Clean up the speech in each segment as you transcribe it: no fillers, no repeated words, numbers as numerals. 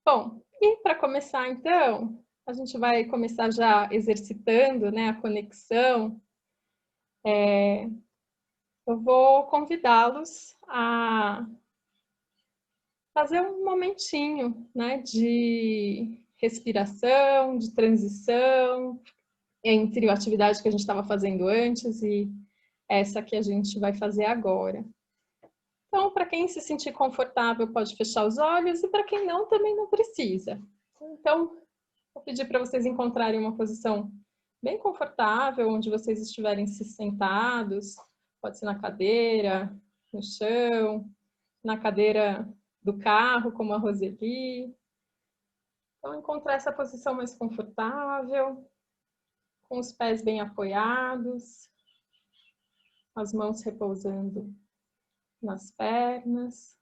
Bom, e para começar então, a gente vai começar já exercitando, né, a conexão. Eu vou convidá-los a fazer um momentinho, né, de respiração, de transição entre a atividade que a gente estava fazendo antes e essa que a gente vai fazer agora. Então, para quem se sentir confortável, pode fechar os olhos e para quem não, também não precisa. Então, vou pedir para vocês encontrarem uma posição bem confortável, onde vocês estiverem se sentados, pode ser na cadeira, no chão, na cadeira do carro, como a Roseli. Então, encontrar essa posição mais confortável, com os pés bem apoiados, as mãos repousando nas pernas.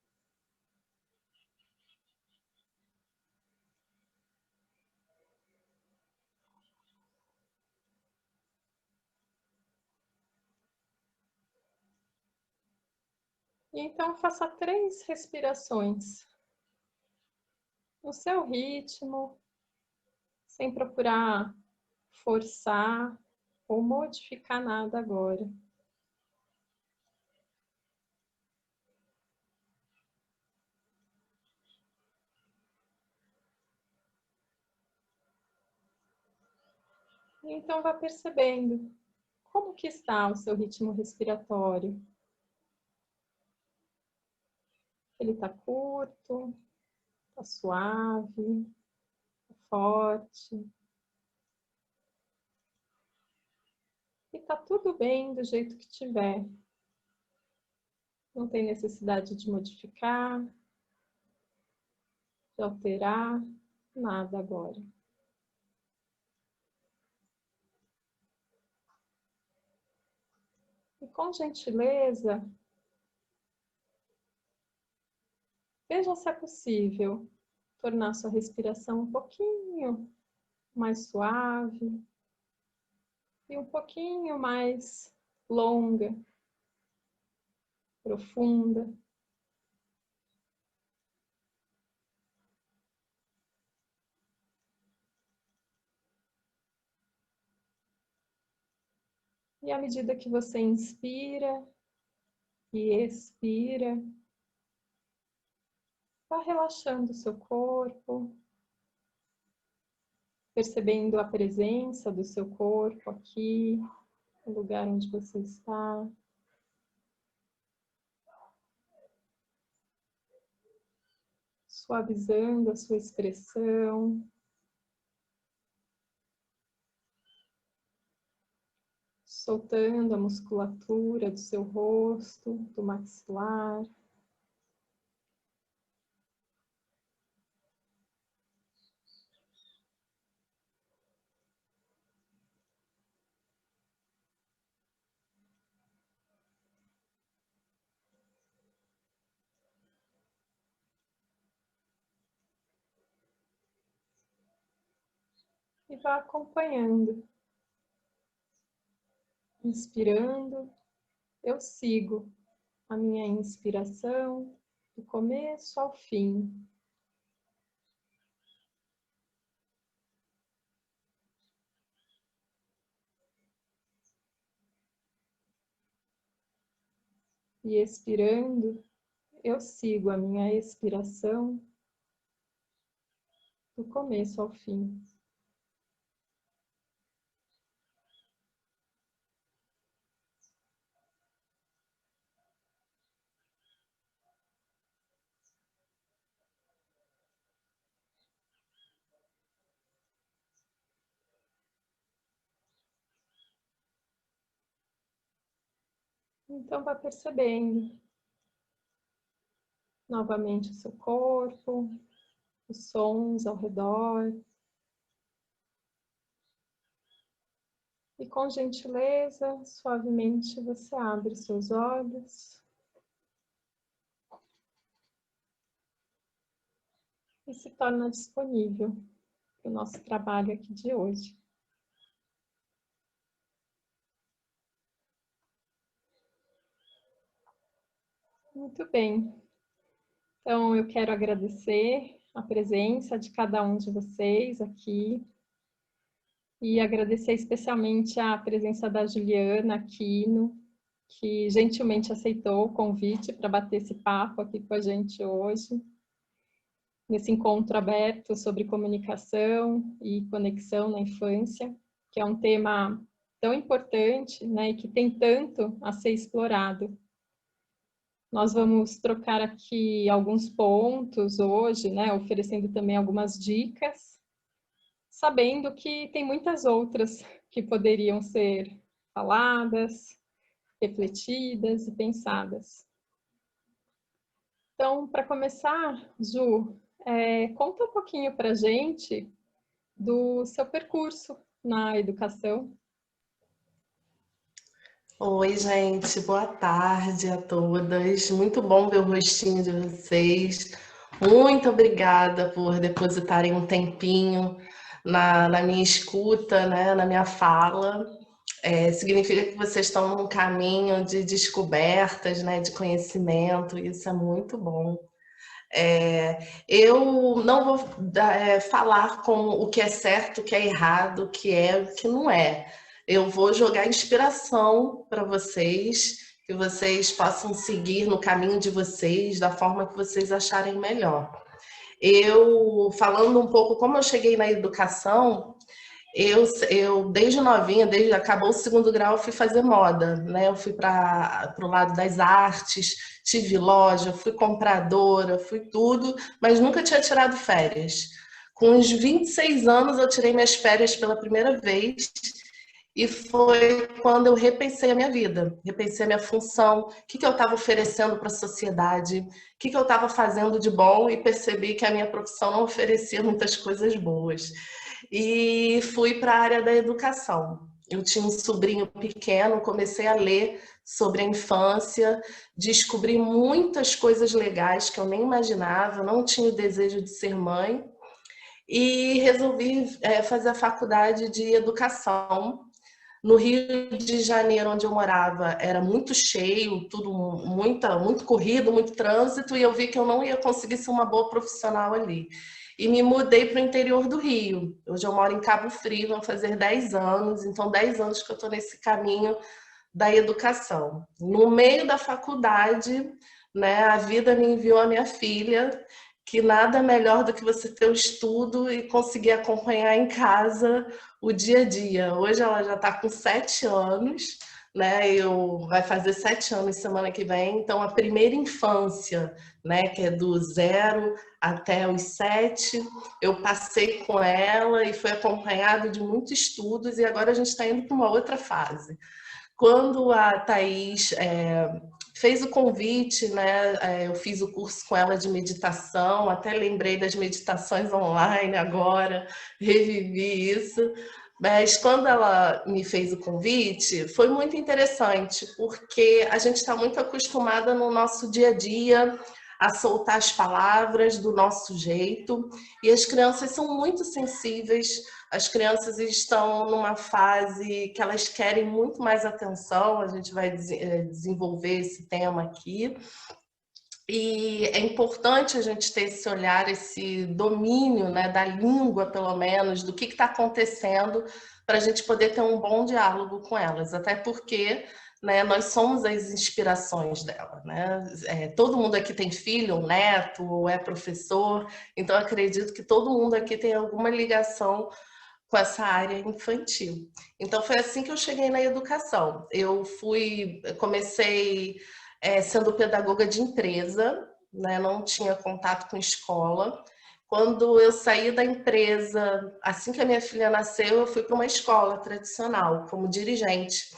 E então, faça 3 respirações no seu ritmo, sem procurar forçar ou modificar nada agora. Então, vá percebendo como que está o seu ritmo respiratório. Ele está curto, está suave, está forte. E está tudo bem do jeito que tiver. Não tem necessidade de modificar, de alterar, nada agora. E com gentileza, veja se é possível tornar sua respiração um pouquinho mais suave e um pouquinho mais longa, profunda. E à medida que você inspira e expira, vá relaxando o seu corpo, percebendo a presença do seu corpo aqui, no lugar onde você está. Suavizando a sua expressão. Soltando a musculatura do seu rosto, do maxilar. E vá acompanhando. Inspirando, eu sigo a minha inspiração do começo ao fim. E expirando, eu sigo a minha expiração do começo ao fim. Então, vá percebendo novamente o seu corpo, os sons ao redor. E com gentileza, suavemente, você abre seus olhos e se torna disponível para o nosso trabalho aqui de hoje. Muito bem. Então, eu quero agradecer a presença de cada um de vocês aqui e agradecer especialmente a presença da Juliana Aquino, que gentilmente aceitou o convite para bater esse papo aqui com a gente hoje, nesse encontro aberto sobre comunicação e conexão na infância, que é um tema tão importante, né, e que tem tanto a ser explorado. Nós vamos trocar aqui alguns pontos hoje, né, oferecendo também algumas dicas, sabendo que tem muitas outras que poderiam ser faladas, refletidas e pensadas. Então, para começar, Ju, conta um pouquinho para a gente do seu percurso na educação. Oi, gente, boa tarde a todas. Muito bom ver o rostinho de vocês. Muito obrigada por depositarem um tempinho na minha escuta, né, na minha fala. Significa que vocês estão num caminho de descobertas, né, de conhecimento, e isso é muito bom. Eu não vou falar como o que é certo, o que é errado, o que não é. Eu vou jogar inspiração para vocês, que vocês possam seguir no caminho de vocês, da forma que vocês acharem melhor. Falando um pouco como eu cheguei na educação, eu desde novinha, desde acabou o segundo grau, eu fui fazer moda, né? Eu fui para o lado das artes, tive loja, fui compradora, fui tudo, mas nunca tinha tirado férias. Com uns 26 anos eu tirei minhas férias pela primeira vez e foi quando eu repensei a minha vida, repensei a minha função, o que eu estava oferecendo para a sociedade, o que eu estava fazendo de bom, e percebi que a minha profissão não oferecia muitas coisas boas. E fui para a área da educação. Eu tinha um sobrinho pequeno, comecei a ler sobre a infância, descobri muitas coisas legais que eu nem imaginava, não tinha o desejo de ser mãe, e resolvi fazer a faculdade de educação. No Rio de Janeiro, onde eu morava, era muito cheio, tudo muito corrido, muito trânsito, e eu vi que eu não ia conseguir ser uma boa profissional ali. E me mudei para o interior do Rio. Hoje eu moro em Cabo Frio, vão fazer 10 anos, então 10 anos que eu estou nesse caminho da educação. No meio da faculdade, né, a vida me enviou a minha filha, que nada melhor do que você ter o estudo e conseguir acompanhar em casa o dia a dia. Hoje ela já está com 7 anos, né? Vai fazer 7 anos semana que vem, então a primeira infância, né, que é do 0 até os 7, eu passei com ela e foi acompanhado de muitos estudos, e agora a gente está indo para uma outra fase. Quando a Thaís fez o convite, né? Eu fiz o curso com ela de meditação, até lembrei das meditações online agora, revivi isso. Mas quando ela me fez o convite, foi muito interessante, porque a gente está muito acostumada no nosso dia a dia a soltar as palavras do nosso jeito, e as crianças são muito sensíveis. As crianças estão numa fase que elas querem muito mais atenção, a gente vai desenvolver esse tema aqui. E é importante a gente ter esse olhar, esse domínio, né, da língua, pelo menos, do que está acontecendo, para a gente poder ter um bom diálogo com elas. Até porque, né, nós somos as inspirações dela, né? Todo mundo aqui tem filho, um neto, ou é professor, então acredito que todo mundo aqui tem alguma ligação com essa área infantil. Então foi assim que eu cheguei na educação. Comecei sendo pedagoga de empresa, né? Não tinha contato com escola. Quando eu saí da empresa, assim que a minha filha nasceu, eu fui para uma escola tradicional como dirigente.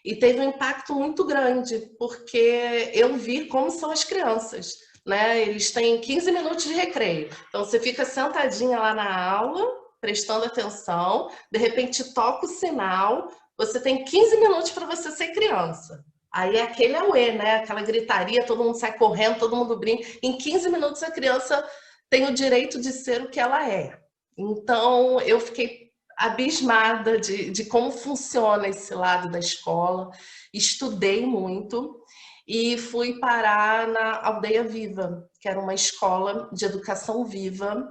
E teve um impacto muito grande, porque eu vi como são as crianças, né? Eles têm 15 minutos de recreio. Então você fica sentadinha lá na aula, prestando atenção, de repente toca o sinal, você tem 15 minutos para você ser criança. Aí é aquele auê, né? Aquela gritaria, todo mundo sai correndo, todo mundo brinca. Em 15 minutos a criança tem o direito de ser o que ela é. Então eu fiquei abismada de como funciona esse lado da escola, estudei muito e fui parar na Aldeia Viva, que era uma escola de educação viva.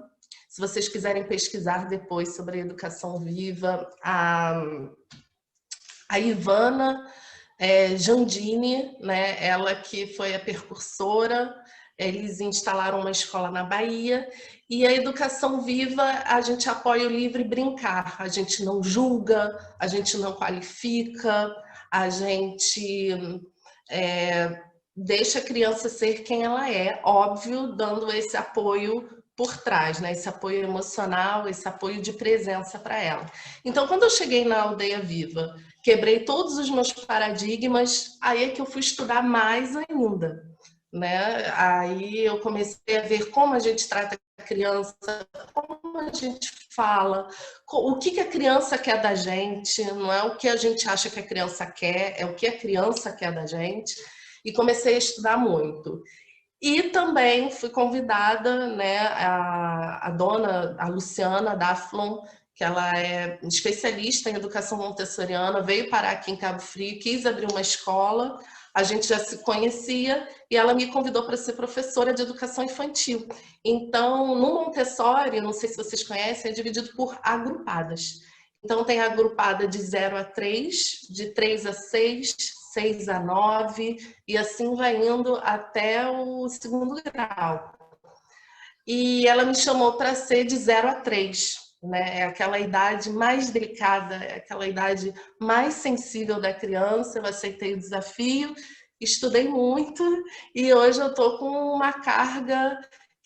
Se vocês quiserem pesquisar depois sobre a educação viva, a Ivana Jandini, né, ela que foi a percursora, eles instalaram uma escola na Bahia, e a educação viva, a gente apoia o livre brincar, a gente não julga, a gente não qualifica, a gente deixa a criança ser quem ela é, óbvio, dando esse apoio por trás, né? Esse apoio emocional, esse apoio de presença para ela. Então, quando eu cheguei na Aldeia Viva, quebrei todos os meus paradigmas, aí é que eu fui estudar mais ainda, né? Aí eu comecei a ver como a gente trata a criança, como a gente fala, o que a criança quer da gente, não é o que a gente acha que a criança quer, é o que a criança quer da gente, e comecei a estudar muito. E também fui convidada, né, a dona, a Luciana Daflon, que ela é especialista em educação montessoriana, veio parar aqui em Cabo Frio, quis abrir uma escola, a gente já se conhecia, e ela me convidou para ser professora de educação infantil. Então, no Montessori, não sei se vocês conhecem, é dividido por agrupadas. Então, tem a agrupada de 0 a 3, de 3 a 6, 6 a 9, e assim vai indo até o segundo grau. E ela me chamou para ser de 0 a 3, né? É aquela idade mais delicada, é aquela idade mais sensível da criança. Eu aceitei o desafio, estudei muito, e hoje eu estou com uma carga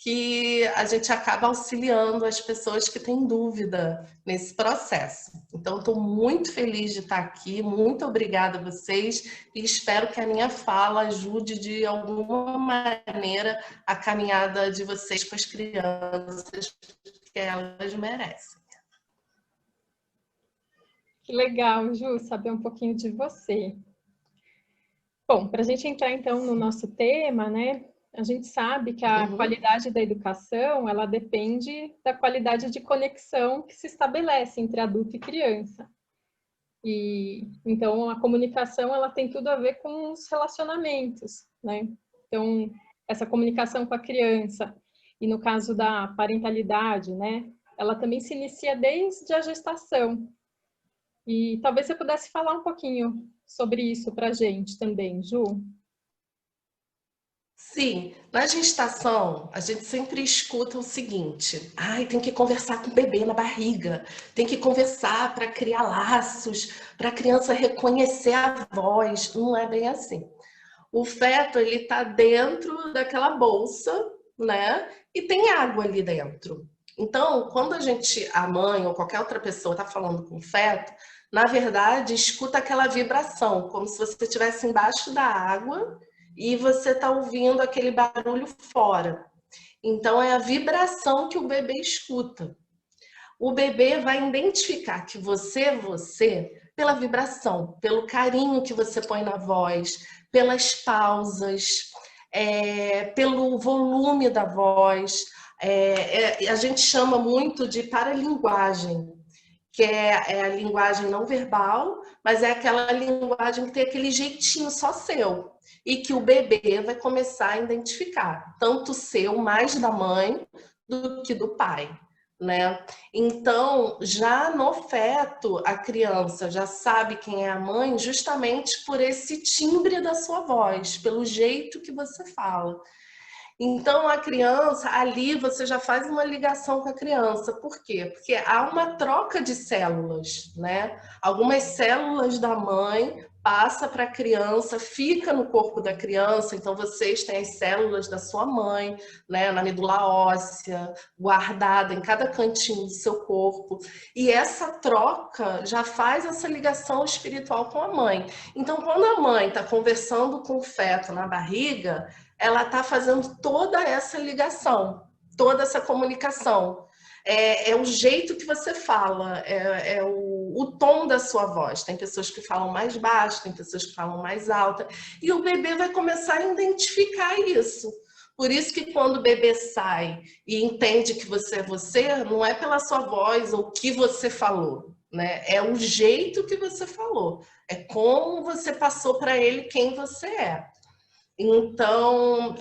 que a gente acaba auxiliando as pessoas que têm dúvida nesse processo. Então, estou muito feliz de estar aqui, muito obrigada a vocês, e espero que a minha fala ajude de alguma maneira a caminhada de vocês com as crianças, que elas merecem. Que legal, Ju, saber um pouquinho de você. Bom, para a gente entrar então no nosso tema, né? A gente sabe que a qualidade da educação, ela depende da qualidade de conexão que se estabelece entre adulto e criança. E então a comunicação, ela tem tudo a ver com os relacionamentos, né? Então, essa comunicação com a criança, e no caso da parentalidade, né? Ela também se inicia desde a gestação. E talvez você pudesse falar um pouquinho sobre isso para a gente também, Ju. Sim, na gestação, a gente sempre escuta o seguinte: ai, tem que conversar com o bebê na barriga, tem que conversar para criar laços, para a criança reconhecer a voz. Não é bem assim. O feto, ele está dentro daquela bolsa, né? E tem água ali dentro. Então, quando a mãe ou qualquer outra pessoa está falando com o feto, na verdade, escuta aquela vibração, como se você estivesse embaixo da água e você está ouvindo aquele barulho fora. Então, é a vibração que o bebê escuta. O bebê vai identificar que você é você pela vibração, pelo carinho que você põe na voz, pelas pausas, pelo volume da voz. A gente chama muito de paralinguagem, que é a linguagem não verbal, mas é aquela linguagem que tem aquele jeitinho só seu, e que o bebê vai começar a identificar, tanto o seu, mais da mãe, do que do pai, né? Então, já no feto, a criança já sabe quem é a mãe justamente por esse timbre da sua voz, pelo jeito que você fala. Então, a criança, ali você já faz uma ligação com a criança. Por quê? Porque há uma troca de células, né? Algumas células da mãe passa para a criança, fica no corpo da criança. Então, vocês têm as células da sua mãe, né? Na medula óssea, guardada em cada cantinho do seu corpo. E essa troca já faz essa ligação espiritual com a mãe. Então, quando a mãe está conversando com o feto na barriga, ela está fazendo toda essa ligação, toda essa comunicação. É o jeito que você fala, é o tom da sua voz. Tem pessoas que falam mais baixo, tem pessoas que falam mais alta, e o bebê vai começar a identificar isso. Por isso que quando o bebê sai e entende que você é você, não é pela sua voz ou o que você falou, né? É o jeito que você falou, é como você passou para ele quem você é. Então,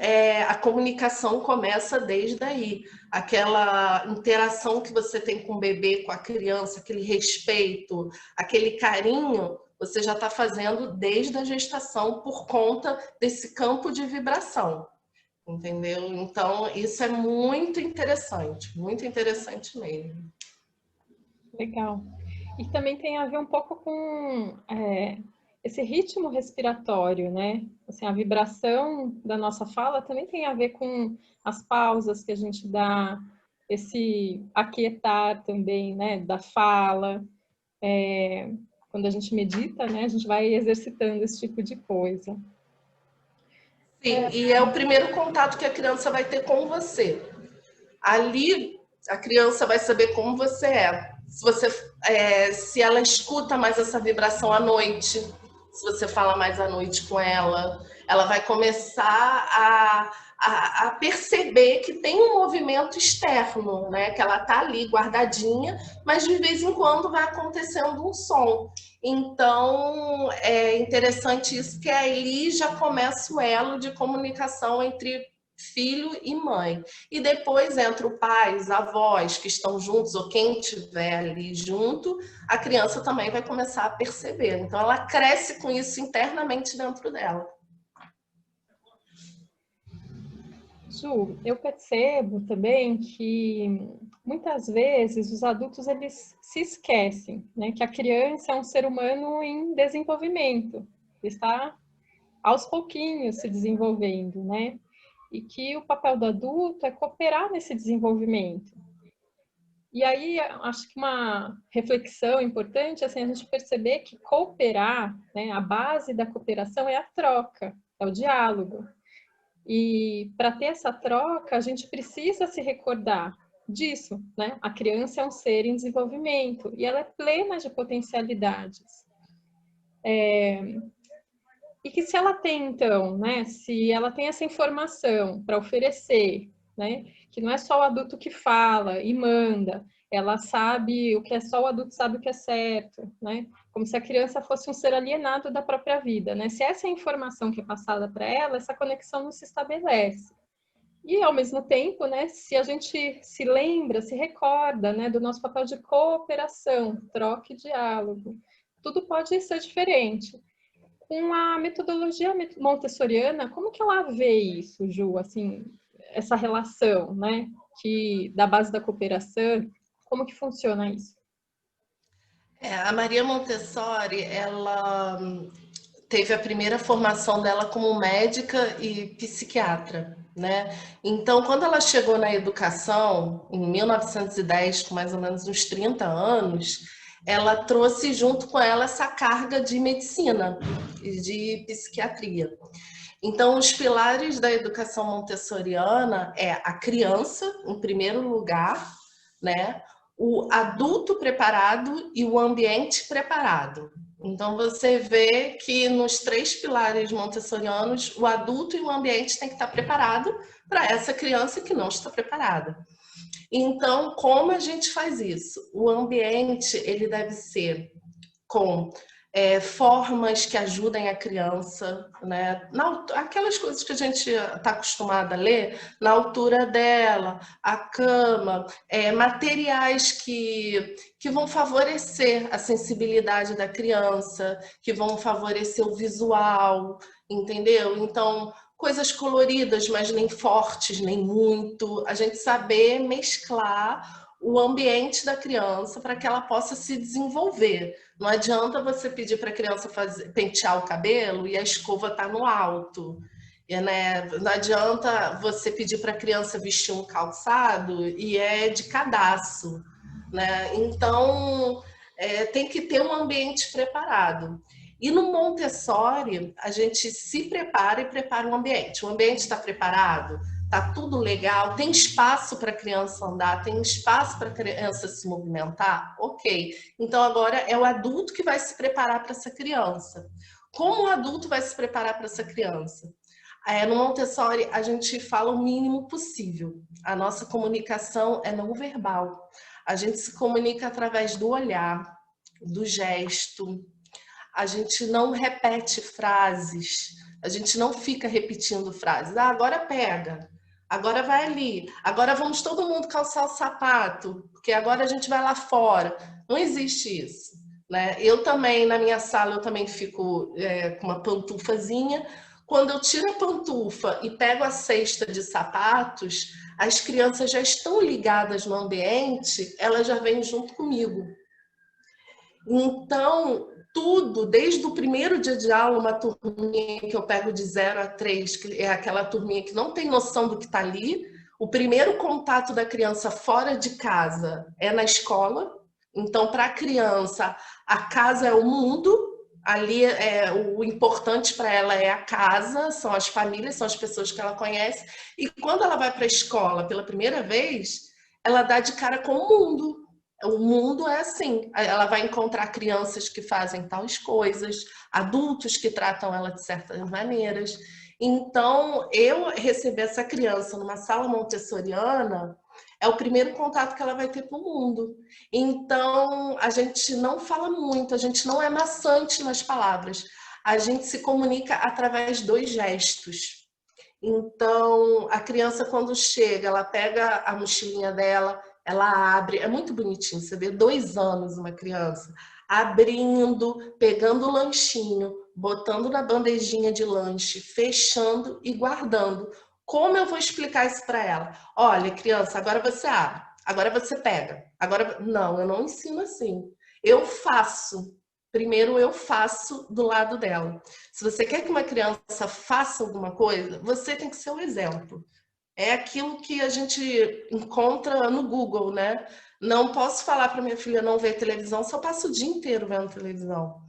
a comunicação começa desde aí. Aquela interação que você tem com o bebê, com a criança, aquele respeito, aquele carinho, você já está fazendo desde a gestação por conta desse campo de vibração, entendeu? Então, isso é muito interessante mesmo. Legal. E também tem a ver um pouco com esse ritmo respiratório, né? Assim, a vibração da nossa fala também tem a ver com as pausas que a gente dá, esse aquietar também, né, da fala. Quando a gente medita, né, a gente vai exercitando esse tipo de coisa. Sim, e é o primeiro contato que a criança vai ter com você. Ali, a criança vai saber como você é. Se ela escuta mais essa vibração à noite, se você fala mais à noite com ela, ela vai começar a perceber que tem um movimento externo, né? Que ela tá ali guardadinha, mas de vez em quando vai acontecendo um som. Então, é interessante isso, que ali já começa o elo de comunicação entre filho e mãe. E depois entra o pai, os avós que estão juntos, ou quem estiver ali junto, a criança também vai começar a perceber. Então, ela cresce com isso internamente dentro dela. Ju, eu percebo também que muitas vezes os adultos eles se esquecem, né, que a criança é um ser humano em desenvolvimento, está aos pouquinhos se desenvolvendo, né? E que o papel do adulto é cooperar nesse desenvolvimento. E aí, acho que uma reflexão importante, assim, a gente perceber que cooperar, né, a base da cooperação é a troca, é o diálogo. E para ter essa troca, a gente precisa se recordar disso, né? A criança é um ser em desenvolvimento e ela é plena de potencialidades. E que se ela tem, então, né? Se ela tem essa informação para oferecer, né? Que não é só o adulto que fala e manda, ela sabe o que é só o adulto sabe o que é certo, né? Como se a criança fosse um ser alienado da própria vida, né? Se essa é a informação que é passada para ela, essa conexão não se estabelece. E ao mesmo tempo, né, se a gente se lembra, se recorda, né, do nosso papel de cooperação, troca e diálogo, tudo pode ser diferente. Com a metodologia montessoriana, como que ela vê isso, Ju? Assim, essa relação, né, que da base da cooperação, como que funciona isso? A Maria Montessori, ela teve a primeira formação dela como médica e psiquiatra, né? Então, quando ela chegou na educação, em 1910, com mais ou menos uns 30 anos, ela trouxe junto com ela essa carga de medicina e de psiquiatria. Então, os pilares da educação montessoriana é a criança, em primeiro lugar, né? O adulto preparado e o ambiente preparado. Então, você vê que nos 3 pilares montessorianos, o adulto e o ambiente têm que estar preparado para essa criança que não está preparada. Então, como a gente faz isso? O ambiente, ele deve ser com formas que ajudem a criança, né? Aquelas coisas que a gente está acostumada a ler, na altura dela, a cama, materiais que vão favorecer a sensibilidade da criança, que vão favorecer o visual, entendeu? Então, coisas coloridas, mas nem fortes, nem muito. A gente saber mesclar o ambiente da criança para que ela possa se desenvolver. Não adianta você pedir para a criança pentear o cabelo e a escova está no alto. Né? Não adianta você pedir para a criança vestir um calçado e é de cadastro. Né? Então, tem que ter um ambiente preparado. E no Montessori, a gente se prepara e prepara o ambiente. O ambiente está preparado? Tá tudo legal? Tem espaço para a criança andar? Tem espaço para a criança se movimentar? Ok. Então agora é o adulto que vai se preparar para essa criança. Como o adulto vai se preparar para essa criança? No Montessori, a gente fala o mínimo possível. A nossa comunicação é não verbal. A gente se comunica através do olhar, do gesto. A gente não repete frases, A gente não fica repetindo frases. Ah, agora pega. Agora vai ali. Agora vamos todo mundo calçar o sapato, porque agora a gente vai lá fora. Não existe isso, né? Eu também, na minha sala, eu também fico com uma pantufazinha. Quando eu tiro a pantufa e pego a cesta de sapatos, as crianças já estão ligadas no ambiente, elas já vêm junto comigo. Então, tudo, desde o primeiro dia de aula, uma turminha que eu pego de 0 a 3, que é aquela turminha que não tem noção do que está ali. O primeiro contato da criança fora de casa é na escola. Então, para a criança, a casa é o mundo. Ali, o importante para ela é a casa, são as famílias, são as pessoas que ela conhece. E quando ela vai para a escola pela primeira vez, ela dá de cara com o mundo. O mundo é assim, ela vai encontrar crianças que fazem tais coisas, adultos que tratam ela de certas maneiras. Então, eu receber essa criança numa sala montessoriana é o primeiro contato que ela vai ter com o mundo. Então, a gente não fala muito, a gente não é maçante nas palavras, a gente se comunica através dos gestos. Então, a criança, quando chega, ela pega a mochilinha dela, ela abre, é muito bonitinho, você vê 2 anos uma criança abrindo, pegando o lanchinho, botando na bandejinha de lanche, fechando e guardando. Como eu vou explicar isso para ela? Olha, criança, agora você abre, agora você pega, agora... Não, eu não ensino assim. Eu faço. Primeiro eu faço do lado dela. Se você quer que uma criança faça alguma coisa, você tem que ser o exemplo. É aquilo que a gente encontra no Google, né? Não posso falar para minha filha não ver televisão se eu passo o dia inteiro vendo televisão.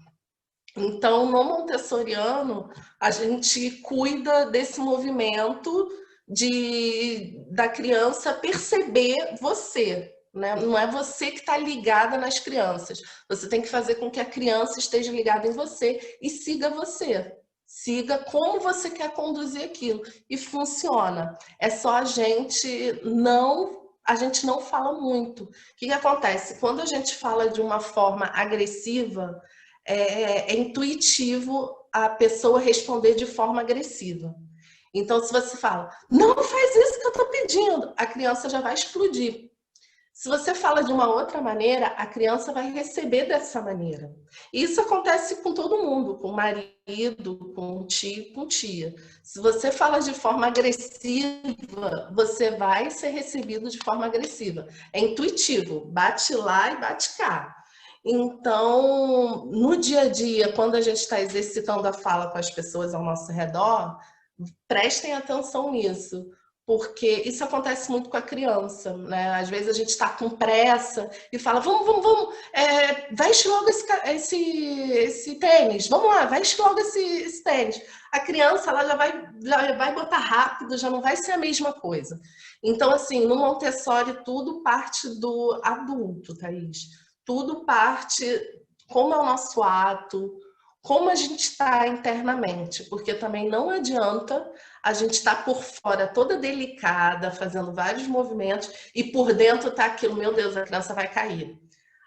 Então, no montessoriano, a gente cuida desse movimento da criança perceber você, né? Não é você que está ligada nas crianças. Você tem que fazer com que a criança esteja ligada em você e siga você. Siga como você quer conduzir aquilo. E funciona. É só a gente não fala muito. O que acontece? Quando a gente fala de uma forma agressiva, é intuitivo a pessoa responder de forma agressiva. Então, se você fala, não faz isso que eu estou pedindo, a criança já vai explodir. Se você fala de uma outra maneira, a criança vai receber dessa maneira. Isso acontece com todo mundo, com o marido, com o tio, com tia. Se você fala de forma agressiva, você vai ser recebido de forma agressiva. É intuitivo, bate lá e bate cá. Então, no dia a dia, quando a gente está exercitando a fala com as pessoas ao nosso redor, prestem atenção nisso, porque isso acontece muito com a criança, né? Às vezes a gente está com pressa e fala, vamos, veste logo esse tênis, vamos lá, veste logo esse tênis. A criança ela já vai botar rápido, já não vai ser a mesma coisa. Então, assim, no Montessori, tudo parte do adulto, Thaís. Tudo parte como é o nosso ato, como a gente está internamente, porque também não adianta a gente estar por fora toda delicada, fazendo vários movimentos, e por dentro está aquilo, meu Deus, a criança vai cair.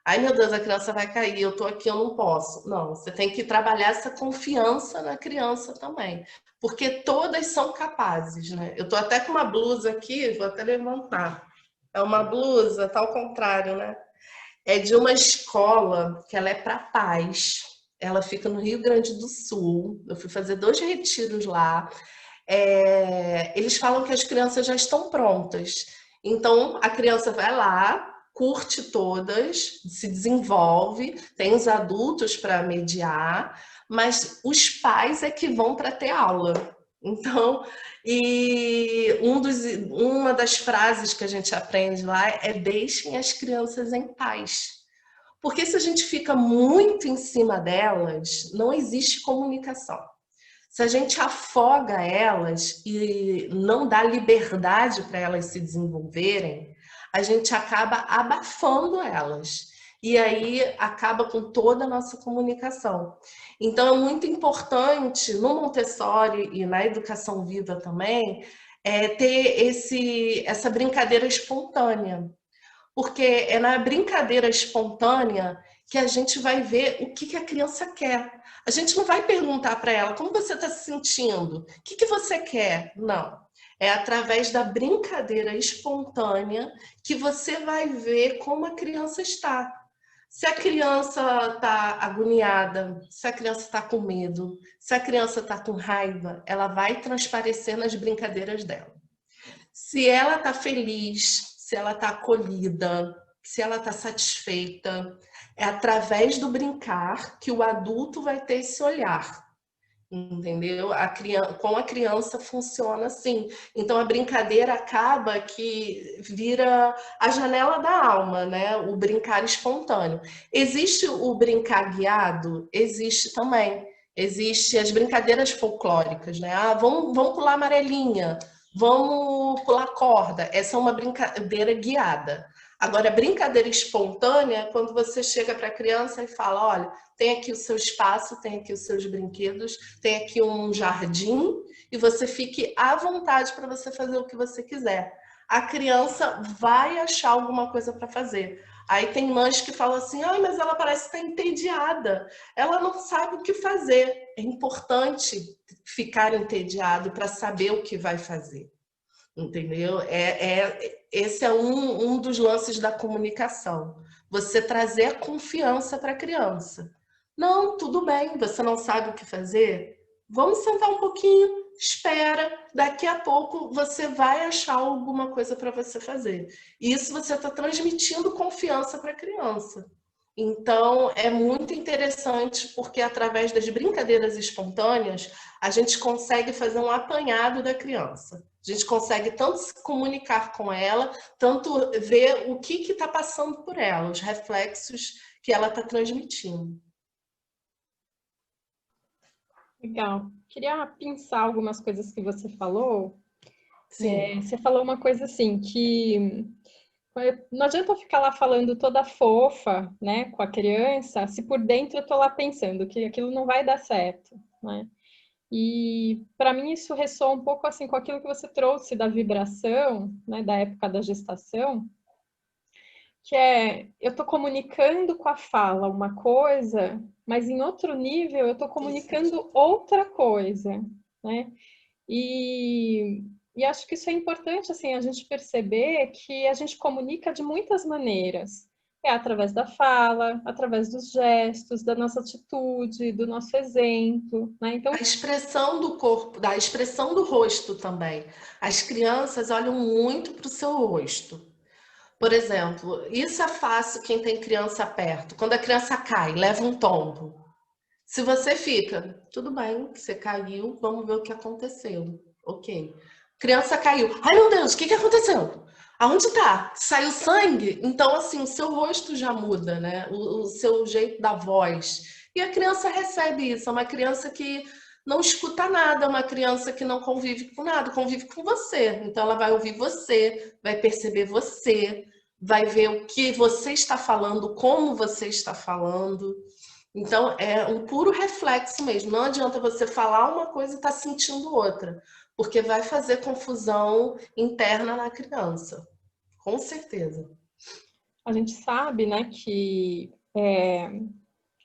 Ai, meu Deus, a criança vai cair, eu estou aqui, eu não posso. Não, você tem que trabalhar essa confiança na criança também, porque todas são capazes, né? Eu estou até com uma blusa aqui, vou até levantar. É uma blusa, tá ao contrário, né? É de uma escola que ela é para pais. Ela fica no Rio Grande do Sul. Eu fui fazer 2 retiros lá. Eles falam que as crianças já estão prontas. Então, a criança vai lá, curte todas, se desenvolve, tem os adultos para mediar, mas os pais é que vão para ter aula. Então, uma das frases que a gente aprende lá é deixem as crianças em paz. Porque se a gente fica muito em cima delas, não existe comunicação. Se a gente afoga elas e não dá liberdade para elas se desenvolverem, a gente acaba abafando elas. E aí acaba com toda a nossa comunicação. Então é muito importante no Montessori e na educação viva também ter essa brincadeira espontânea. Porque é na brincadeira espontânea que a gente vai ver o que a criança quer. A gente não vai perguntar para ela como você está se sentindo, o que você quer. Não. É através da brincadeira espontânea que você vai ver como a criança está. Se a criança está agoniada, se a criança está com medo, se a criança está com raiva, ela vai transparecer nas brincadeiras dela. Se ela está feliz, se ela está acolhida, se ela está satisfeita, é através do brincar que o adulto vai ter esse olhar. Entendeu? Com a criança funciona assim. Então a brincadeira acaba que vira a janela da alma, né? O brincar espontâneo. Existe o brincar guiado? Existe também. Existe as brincadeiras folclóricas, né? Ah, vamos pular amarelinha, vamos pular corda. Essa é uma brincadeira guiada. Agora, brincadeira espontânea é quando você chega para a criança e fala: olha, tem aqui o seu espaço, tem aqui os seus brinquedos, tem aqui um jardim e você fique à vontade para você fazer o que você quiser. A criança vai achar alguma coisa para fazer. Aí tem mães que falam assim: ai, mas ela parece estar entediada, ela não sabe o que fazer. É importante ficar entediado para saber o que vai fazer. Entendeu? Esse é um dos lances da comunicação. Você trazer a confiança para a criança. Não, tudo bem, você não sabe o que fazer? Vamos sentar um pouquinho, espera, daqui a pouco você vai achar alguma coisa para você fazer. Isso você está transmitindo confiança para a criança. Então, é muito interessante porque através das brincadeiras espontâneas, a gente consegue fazer um apanhado da criança. A gente consegue tanto se comunicar com ela, tanto ver o que está passando por ela, os reflexos que ela está transmitindo. Legal. Queria pensar algumas coisas que você falou. Sim. Você falou uma coisa assim, que não adianta eu ficar lá falando toda fofa, né, com a criança, se por dentro eu tô lá pensando que aquilo não vai dar certo, né? E para mim isso ressoa um pouco assim com aquilo que você trouxe da vibração, né, da época da gestação, que é eu estou comunicando com a fala uma coisa, mas em outro nível eu estou comunicando outra coisa, né? E acho que isso é importante, assim, a gente perceber que a gente comunica de muitas maneiras. É através da fala, através dos gestos, da nossa atitude, do nosso exemplo, né? Então, A expressão do corpo, da expressão do rosto também. As crianças olham muito para o seu rosto. Por exemplo, isso é fácil quem tem criança perto. Quando a criança cai, leva um tombo. Se você fica, tudo bem, você caiu, vamos ver o que aconteceu. Ok. Criança caiu. Ai, meu Deus, o que aconteceu? Aonde tá? Saiu sangue? Então, assim, o seu rosto já muda, né? O seu jeito da voz. E a criança recebe isso. É uma criança que não escuta nada, é uma criança que não convive com nada, convive com você. Então, ela vai ouvir você, vai perceber você, vai ver o que você está falando, como você está falando. Então, é um puro reflexo mesmo. Não adianta você falar uma coisa e estar sentindo outra, porque vai fazer confusão interna na criança, com certeza. a gente sabe, né, que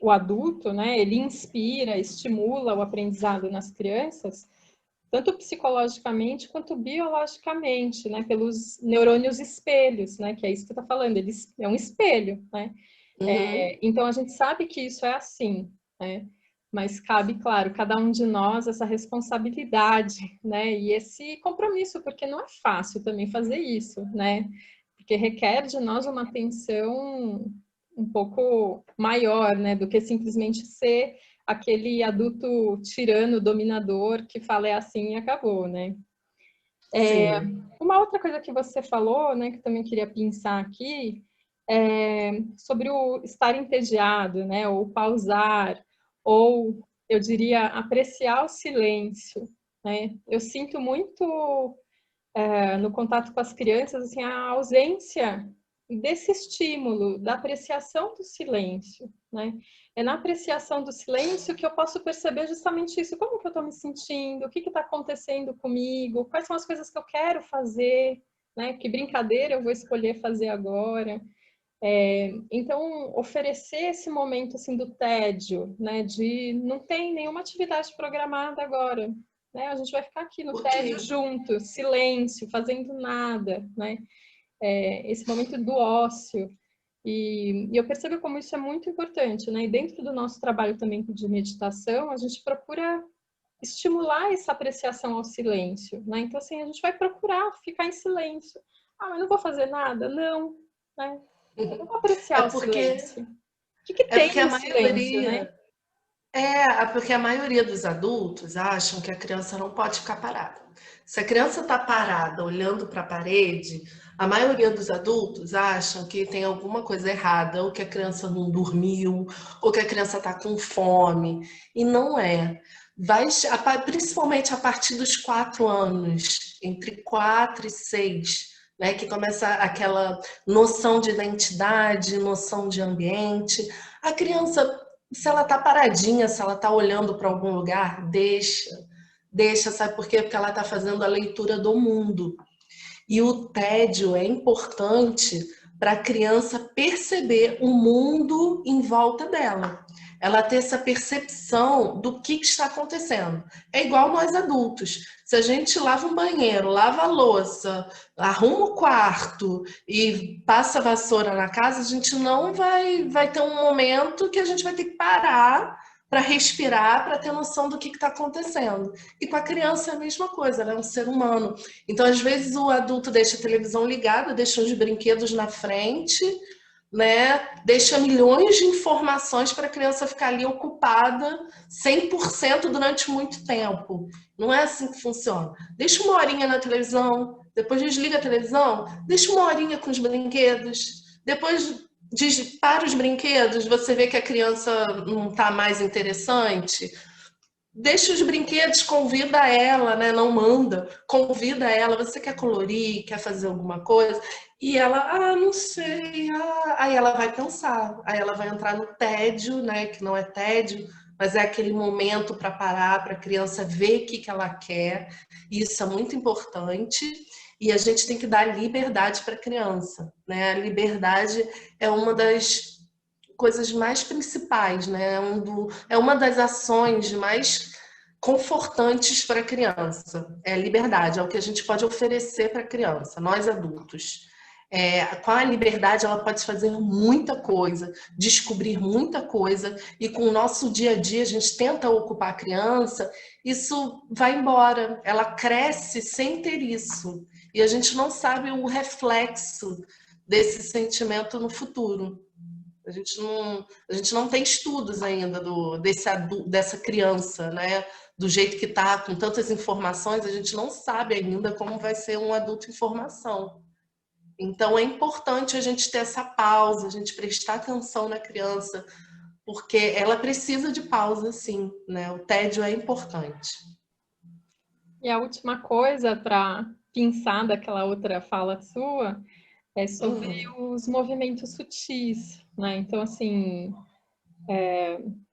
o adulto, né, ele inspira, estimula o aprendizado nas crianças, tanto psicologicamente quanto biologicamente, né, pelos neurônios espelhos, né, que é isso que você está falando, eles é um espelho, né? Uhum. Então a gente sabe que isso é assim, né? Mas cabe, claro, cada um de nós essa responsabilidade, né? E esse compromisso, porque não é fácil também fazer isso, né? Porque requer de nós uma atenção um pouco maior, né? Do que simplesmente ser aquele adulto tirano, dominador, que fala é assim e acabou, né? Sim. Uma outra coisa que você falou, né, que eu também queria pensar aqui, sobre o estar entediado, né, ou pausar, ou eu diria apreciar o silêncio, né? Eu sinto muito no contato com as crianças assim a ausência desse estímulo, da apreciação do silêncio, né? É na apreciação do silêncio que eu posso perceber justamente isso, como que eu estou me sentindo, o que está acontecendo comigo, quais são as coisas que eu quero fazer, né? Que brincadeira eu vou escolher fazer agora. Então, oferecer esse momento assim do tédio, né, de não tem nenhuma atividade programada agora, né, a gente vai ficar aqui no tédio junto, silêncio, fazendo nada, né, esse momento do ócio. E eu percebo como isso é muito importante, né, e dentro do nosso trabalho também de meditação, a gente procura estimular essa apreciação ao silêncio, né, então assim, a gente vai procurar ficar em silêncio. Ah, mas não vou fazer nada? Não, né? Eu não vou É apreciar o porque, silêncio. O que é porque tem a no silêncio, né? maioria é porque a maioria dos adultos acham que a criança não pode ficar parada. Se a criança está parada olhando para a parede, a maioria dos adultos acham que tem alguma coisa errada, ou que a criança não dormiu, ou que a criança está com fome. E não é. Principalmente a partir dos 4 anos, entre 4 e 6, né, que começa aquela noção de identidade, noção de ambiente. A criança, se ela tá paradinha, se ela tá olhando para algum lugar, deixa, sabe por quê? Porque ela tá fazendo a leitura do mundo. E o tédio é importante para a criança perceber o mundo em volta dela. Ela ter essa percepção do que está acontecendo. É igual nós adultos. Se a gente lava um banheiro, lava a louça, arruma o quarto e passa a vassoura na casa, a gente não vai ter um momento que a gente vai ter que parar para respirar, para ter noção do que está acontecendo. E com a criança é a mesma coisa, ela é um ser humano. Então, às vezes, o adulto deixa a televisão ligada, deixa os brinquedos na frente, né? Deixa milhões de informações para a criança ficar ali ocupada 100% durante muito tempo. Não é assim que funciona. Deixa uma horinha na televisão, depois desliga a televisão, deixa uma horinha com os brinquedos, depois para os brinquedos, você vê que a criança não está mais interessante, deixa os brinquedos, convida ela, né? Não manda, convida ela. Você quer colorir, quer fazer alguma coisa? E ela, não sei. Aí ela vai pensar, aí ela vai entrar no tédio, né? Que não é tédio, mas é aquele momento para parar, para a criança ver o que ela quer. Isso é muito importante. E a gente tem que dar liberdade para a criança, né? A liberdade é uma das coisas mais principais, né? É uma das ações mais confortantes para a criança. É a liberdade, é o que a gente pode oferecer para a criança, nós adultos. Com a liberdade, ela pode fazer muita coisa, descobrir muita coisa, e com o nosso dia a dia, a gente tenta ocupar a criança, isso vai embora, ela cresce sem ter isso, e a gente não sabe o reflexo desse sentimento no futuro. A gente não tem estudos ainda dessa criança, né? Do jeito que está, com tantas informações, a gente não sabe ainda como vai ser um adulto em formação. Então é importante a gente ter essa pausa, a gente prestar atenção na criança, porque ela precisa de pausa, sim, né? O tédio é importante. E a última coisa para pensar daquela outra fala sua é sobre os movimentos sutis, né? Então, assim,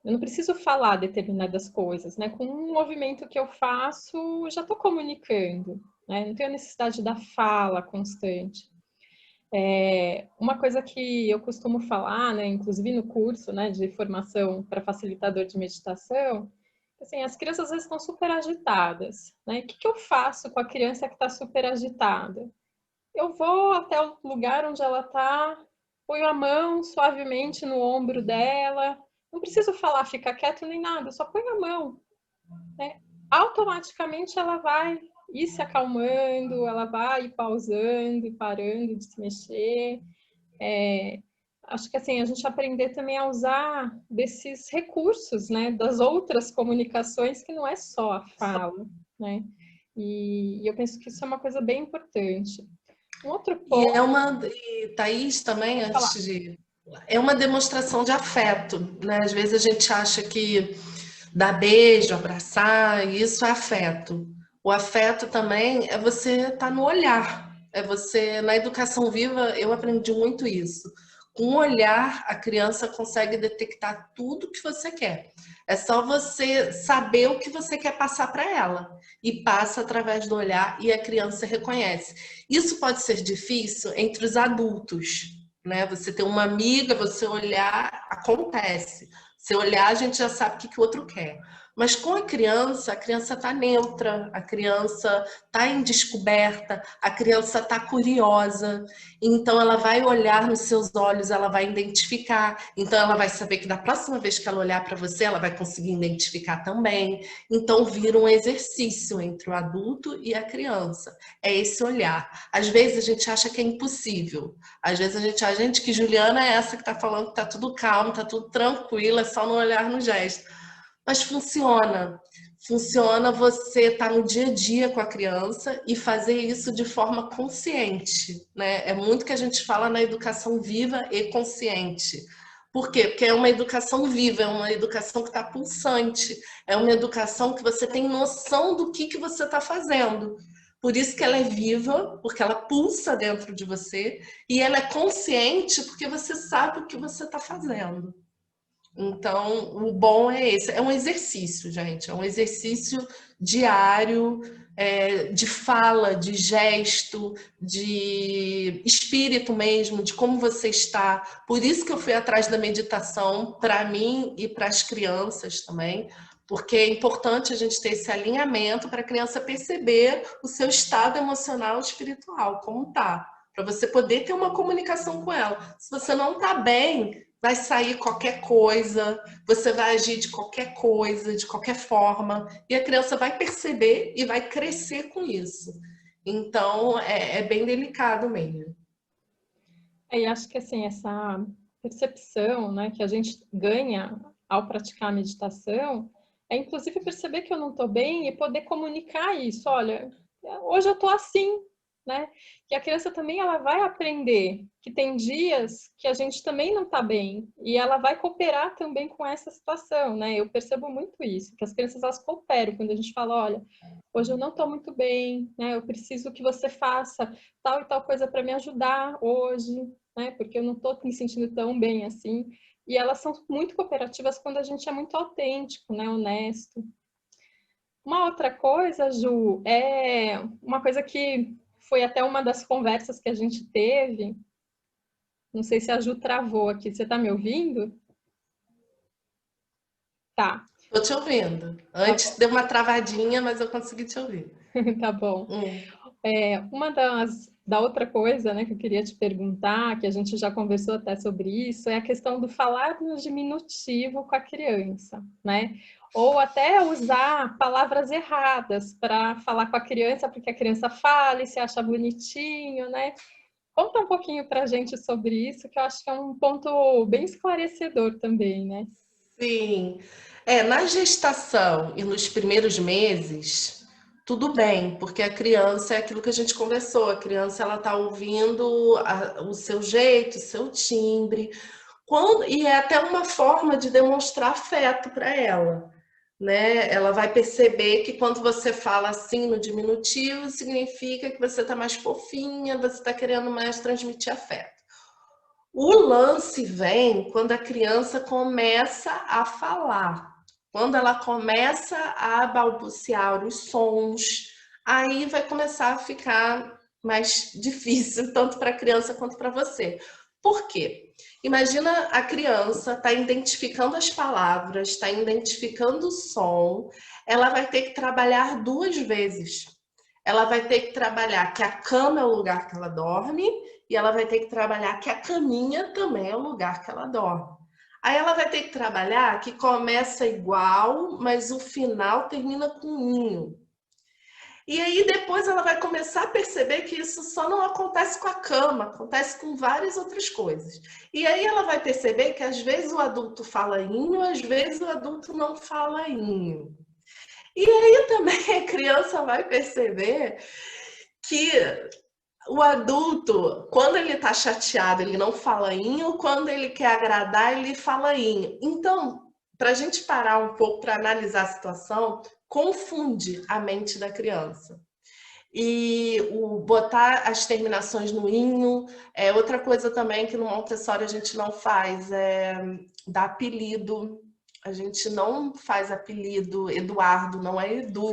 eu não preciso falar determinadas coisas, né? Com um movimento que eu faço, eu já estou comunicando, né? Não tenho necessidade da fala constante. Uma coisa que eu costumo falar, né, inclusive no curso, né, de formação para facilitador de meditação, assim, as crianças às vezes estão super agitadas, né? O que eu faço com a criança que está super agitada? Eu vou até o lugar onde ela está, ponho a mão suavemente no ombro dela, não preciso falar, fica quieto nem nada, só ponho a mão, né? Automaticamente ela vai ir se acalmando, ela vai ir pausando e parando de se mexer. Acho que assim, a gente aprender também a usar desses recursos, né, das outras comunicações que não é só a fala, né? E eu penso que isso é uma coisa bem importante. Um outro ponto, Thaís, também, falar, é uma demonstração de afeto, né? Às vezes a gente acha que dar beijo, abraçar, isso é afeto. O afeto também é você estar no olhar. É você, na educação viva, eu aprendi muito isso. Com o olhar, a criança consegue detectar tudo que você quer. É só você saber o que você quer passar para ela. E passa através do olhar e a criança reconhece. Isso pode ser difícil entre os adultos, né? Você ter uma amiga, você olhar, acontece. Você olhar, a gente já sabe o que o outro quer. Mas com a criança está neutra, a criança está em descoberta, a criança está curiosa. Então, ela vai olhar nos seus olhos, ela vai identificar. Então, ela vai saber que da próxima vez que ela olhar para você, ela vai conseguir identificar também. Então, vira um exercício entre o adulto e a criança. É esse olhar. Às vezes, a gente acha que é impossível. Às vezes, a gente que Juliana é essa que está falando que está tudo calmo, está tudo tranquilo, é só no olhar, no gesto. Mas funciona. Funciona você estar no dia a dia com a criança e fazer isso de forma consciente, né? É muito que a gente fala na educação viva e consciente. Por quê? Porque é uma educação viva, é uma educação que está pulsante, é uma educação que você tem noção do que você está fazendo. Por isso que ela é viva, porque ela pulsa dentro de você, e ela é consciente porque você sabe o que você está fazendo. Então, o bom é esse. É um exercício, gente. É um exercício diário, de fala, de gesto, de espírito mesmo, de como você está. Por isso que eu fui atrás da meditação, para mim e para as crianças também, porque é importante a gente ter esse alinhamento para a criança perceber o seu estado emocional e espiritual, como está. Para você poder ter uma comunicação com ela. Se você não está bem, vai sair qualquer coisa, você vai agir de qualquer coisa, de qualquer forma, e a criança vai perceber e vai crescer com isso. Então, é bem delicado mesmo. E acho que assim, essa percepção, né, que a gente ganha ao praticar a meditação, é inclusive perceber que eu não estou bem e poder comunicar isso. Olha, hoje eu estou assim, né? Que a criança também ela vai aprender que tem dias que a gente também não está bem e ela vai cooperar também com essa situação, né? Eu percebo muito isso, que as crianças elas cooperam quando a gente fala, olha, hoje eu não estou muito bem, né? Eu preciso que você faça tal e tal coisa para me ajudar hoje, né? Porque eu não estou me sentindo tão bem assim. E elas são muito cooperativas quando a gente é muito autêntico, né? Honesto. Uma outra coisa, Ju, é uma coisa que foi até uma das conversas que a gente teve. Não sei se a Ju travou aqui. Você está me ouvindo? Tá. Estou te ouvindo. Tá Antes bom. deu uma travadinha, mas eu consegui te ouvir. Tá bom. Uma da outra coisa, né, que eu queria te perguntar, que a gente já conversou até sobre isso, é a questão do falar no diminutivo com a criança, né? Ou até usar palavras erradas para falar com a criança, porque a criança fala e se acha bonitinho, né? Conta um pouquinho para a gente sobre isso, que eu acho que é um ponto bem esclarecedor também, né? Sim. Na gestação e nos primeiros meses, tudo bem, porque a criança é aquilo que a gente conversou, a criança ela está ouvindo o seu jeito, o seu timbre, e é até uma forma de demonstrar afeto para ela, né? Ela vai perceber que quando você fala assim no diminutivo, significa que você está mais fofinha, você está querendo mais transmitir afeto. O lance vem quando a criança começa a falar, quando ela começa a balbuciar os sons, aí vai começar a ficar mais difícil, tanto para a criança quanto para você. Por quê? Imagina a criança está identificando as palavras, está identificando o som, ela vai ter que trabalhar 2 vezes. Ela vai ter que trabalhar que a cama é o lugar que ela dorme e ela vai ter que trabalhar que a caminha também é o lugar que ela dorme. Aí ela vai ter que trabalhar que começa igual, mas o final termina com inho. E aí depois ela vai começar a perceber que isso só não acontece com a cama, acontece com várias outras coisas. E aí ela vai perceber que às vezes o adulto fala inho, às vezes o adulto não fala inho. E aí também a criança vai perceber que o adulto, quando ele está chateado, ele não fala inho, quando ele quer agradar, ele fala inho. Então, para a gente parar um pouco para analisar a situação, confunde a mente da criança. E botar as terminações no inho é outra coisa também que no Montessori a gente não faz, é dar apelido. A gente não faz apelido. Eduardo não é Edu,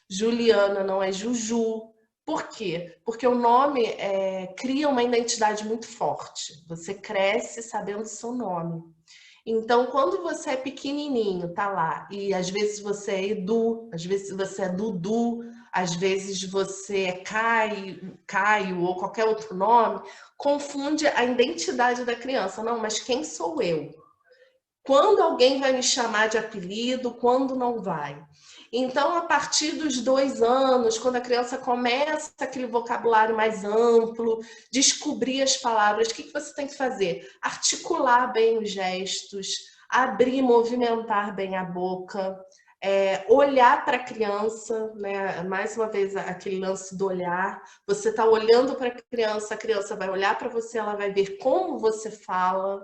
Juliana não é Juju, Por quê? Porque o nome cria uma identidade muito forte. Você cresce sabendo o seu nome. Então, quando você é pequenininho, tá lá, e às vezes você é Edu, às vezes você é Dudu, às vezes você é Caio ou qualquer outro nome, confunde a identidade da criança. Não, mas quem sou eu? Quando alguém vai me chamar de apelido, quando não vai? Então, a partir dos 2 anos, quando a criança começa aquele vocabulário mais amplo, descobrir as palavras, o que você tem que fazer? Articular bem os gestos, abrir, movimentar bem a boca, olhar para a criança, né? Mais uma vez, aquele lance do olhar. Você está olhando para a criança vai olhar para você, ela vai ver como você fala.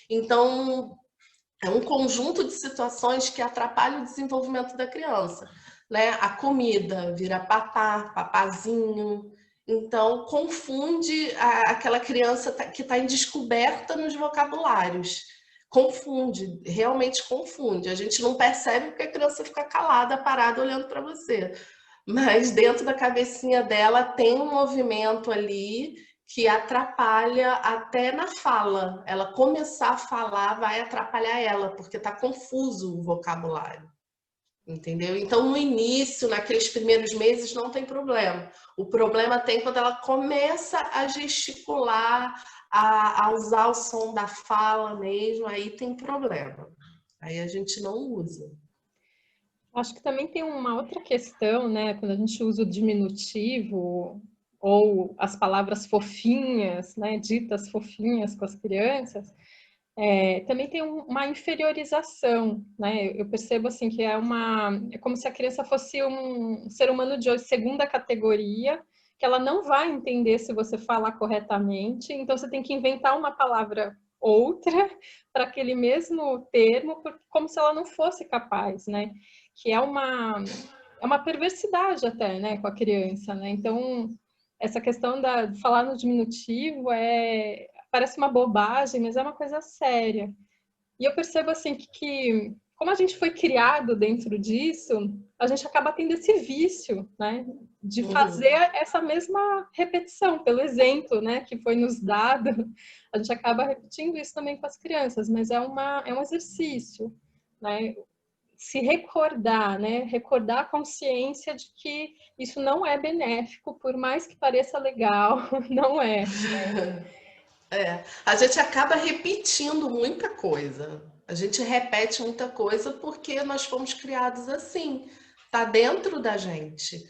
Então, é um conjunto de situações que atrapalham o desenvolvimento da criança, né? A comida vira papazinho, então confunde aquela criança que está em descoberta nos vocabulários. Confunde, realmente confunde. A gente não percebe porque a criança fica calada, parada, olhando para você. Mas dentro da cabecinha dela tem um movimento ali que atrapalha até na fala. Ela começar a falar vai atrapalhar ela, porque está confuso o vocabulário. Entendeu? Então, no início, naqueles primeiros meses, não tem problema. O problema tem quando ela começa a gesticular, a usar o som da fala mesmo, aí tem problema. Aí a gente não usa. Acho que também tem uma outra questão, né? Quando a gente usa o diminutivo ou as palavras fofinhas, né? Ditas fofinhas com as crianças, também tem uma inferiorização, né? Eu percebo assim que é como se a criança fosse um ser humano de segunda categoria, que ela não vai entender se você falar corretamente, então você tem que inventar uma palavra outra para aquele mesmo termo, como se ela não fosse capaz, né? Que é uma perversidade até, né, com a criança, né? Então, essa questão de falar no diminutivo parece uma bobagem, mas é uma coisa séria. E eu percebo assim que como a gente foi criado dentro disso, a gente acaba tendo esse vício, né, de fazer essa mesma repetição pelo exemplo, né, que foi nos dado. A gente acaba repetindo isso também com as crianças, mas é um exercício, né? Se recordar, né? Recordar a consciência de que isso não é benéfico, por mais que pareça legal, não é. A gente acaba repetindo muita coisa. A gente repete muita coisa porque nós fomos criados assim. Tá dentro da gente.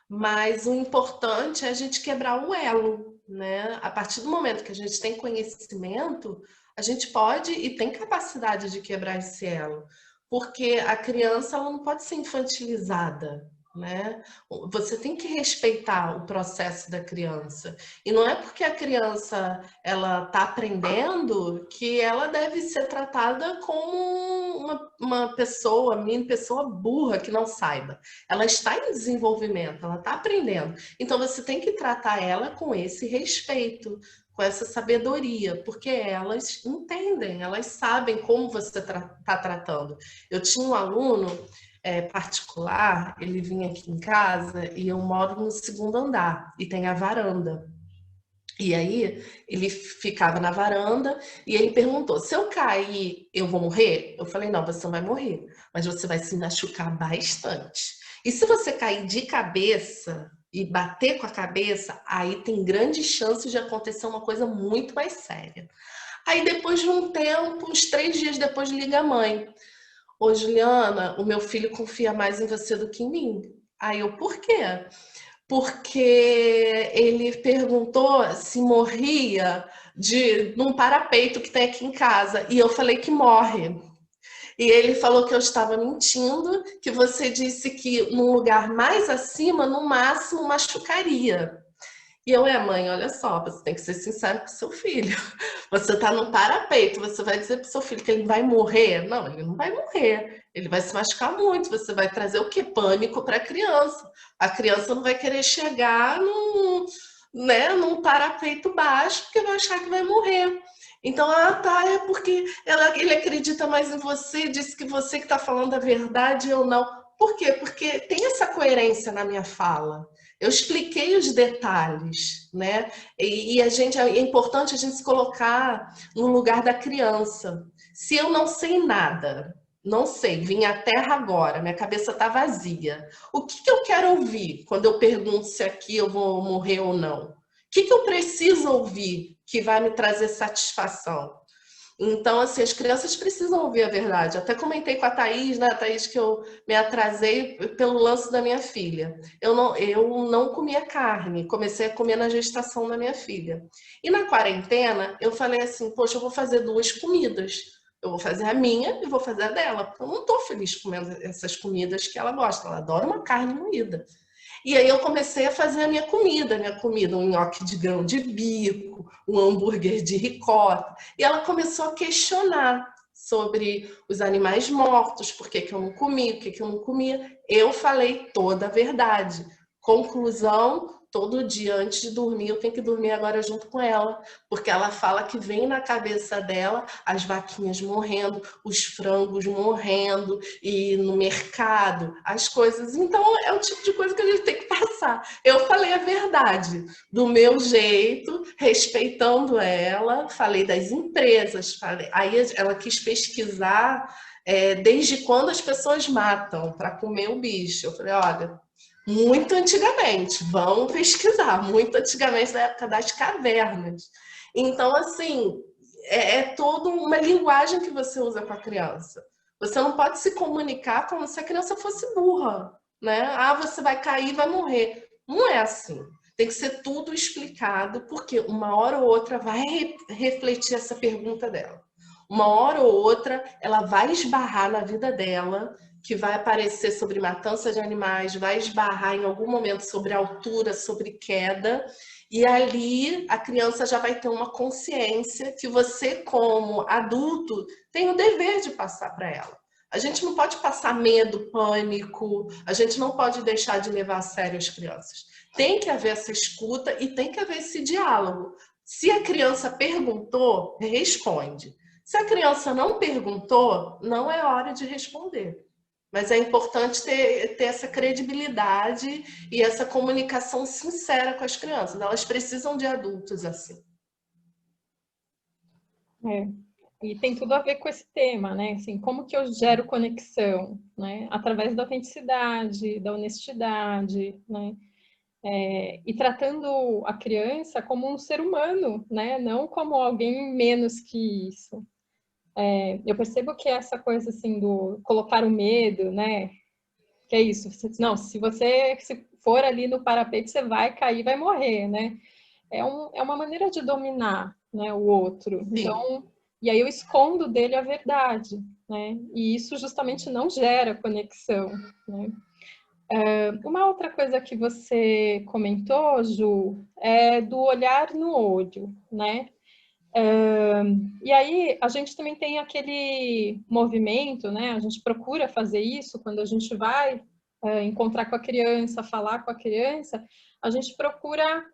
Mas o importante é a gente quebrar o elo, né? A partir do momento que a gente tem conhecimento, a gente pode e tem capacidade de quebrar esse elo. Porque a criança ela não pode ser infantilizada, né? Você tem que respeitar o processo da criança. E não é porque a criança ela está aprendendo que ela deve ser tratada como uma pessoa, mini pessoa burra que não saiba. Ela está em desenvolvimento, ela está aprendendo. Então você tem que tratar ela com esse respeito, com essa sabedoria, porque elas entendem, elas sabem como você está tratando. Eu tinha um aluno particular, ele vinha aqui em casa e eu moro no segundo andar e tem a varanda. E aí ele ficava na varanda e ele perguntou: se eu cair, eu vou morrer? Eu falei: não, você não vai morrer, mas você vai se machucar bastante. E se você cair de cabeça e bater com a cabeça, aí tem grandes chances de acontecer uma coisa muito mais séria. Aí depois de um tempo, uns 3 dias depois, liga a mãe: ô Juliana, o meu filho confia mais em você do que em mim. Aí eu: por quê? Porque ele perguntou se morria num parapeito que tem aqui em casa. E eu falei que morre. E ele falou que eu estava mentindo, que você disse que num lugar mais acima, no máximo, machucaria. E eu: mãe, olha só, você tem que ser sincero com seu filho. Você está no parapeito, você vai dizer para o seu filho que ele vai morrer? Não, ele não vai morrer. Ele vai se machucar muito. Você vai trazer o quê? Pânico para a criança. A criança não vai querer chegar num parapeito baixo, porque vai achar que vai morrer. Então, tá, é porque ele acredita mais em você, disse que você que está falando a verdade, eu não. Por quê? Porque tem essa coerência na minha fala. Eu expliquei os detalhes, né? E é importante a gente se colocar no lugar da criança. Se eu não sei nada, não sei, vim à Terra agora, minha cabeça está vazia. O que eu quero ouvir quando eu pergunto se aqui eu vou morrer ou não? O que eu preciso ouvir que vai me trazer satisfação? Então, assim, as crianças precisam ouvir a verdade. Até comentei com a Thaís, né? A Thaís, que eu me atrasei pelo lance da minha filha. Eu não comia carne, comecei a comer na gestação da minha filha. E na quarentena, eu falei assim, poxa, eu vou fazer 2 comidas. Eu vou fazer a minha e vou fazer a dela. Porque eu não estou feliz comendo essas comidas que ela gosta. Ela adora uma carne moída. E aí eu comecei a fazer a minha comida, um nhoque de grão de bico, um hambúrguer de ricota. E ela começou a questionar sobre os animais mortos, por que eu não comia, o que eu não comia. Eu falei toda a verdade. Conclusão, todo dia antes de dormir, eu tenho que dormir agora junto com ela, porque ela fala que vem na cabeça dela as vaquinhas morrendo, os frangos morrendo, e no mercado, as coisas. Então, é o tipo de coisa que a gente tem que passar. Eu falei a verdade, do meu jeito, respeitando ela, falei das empresas, falei. Aí ela quis pesquisar desde quando as pessoas matam para comer o bicho. Eu falei, olha, muito antigamente, vão pesquisar, muito antigamente, da época das cavernas. Então, assim, é toda uma linguagem que você usa com a criança. Você não pode se comunicar como se a criança fosse burra, né? Ah, você vai cair, vai morrer. Não é assim. Tem que ser tudo explicado, porque uma hora ou outra vai refletir essa pergunta dela. Uma hora ou outra ela vai esbarrar na vida dela, que vai aparecer sobre matança de animais, vai esbarrar em algum momento sobre altura, sobre queda, e ali a criança já vai ter uma consciência que você, como adulto, tem o dever de passar para ela. A gente não pode passar medo, pânico, a gente não pode deixar de levar a sério as crianças. Tem que haver essa escuta e tem que haver esse diálogo. Se a criança perguntou, responde. Se a criança não perguntou, não é hora de responder. Mas é importante ter essa credibilidade e essa comunicação sincera com as crianças. Elas precisam de adultos assim. E tem tudo a ver com esse tema, né? Assim, como que eu gero conexão, né? Através da autenticidade, da honestidade, né? E tratando a criança como um ser humano, né? Não como alguém menos que isso. Eu percebo que essa coisa assim do colocar o medo, né? Que é isso. Não, se você for ali no parapeito, você vai cair, vai morrer, né? É uma maneira de dominar, né, o outro. Sim. Então, e aí eu escondo dele a verdade, né? E isso justamente não gera conexão, né? Uma outra coisa que você comentou, Ju, é do olhar no olho, né? E aí a gente também tem aquele movimento, né? A gente procura fazer isso quando a gente vai encontrar com a criança, falar com a criança, a gente procura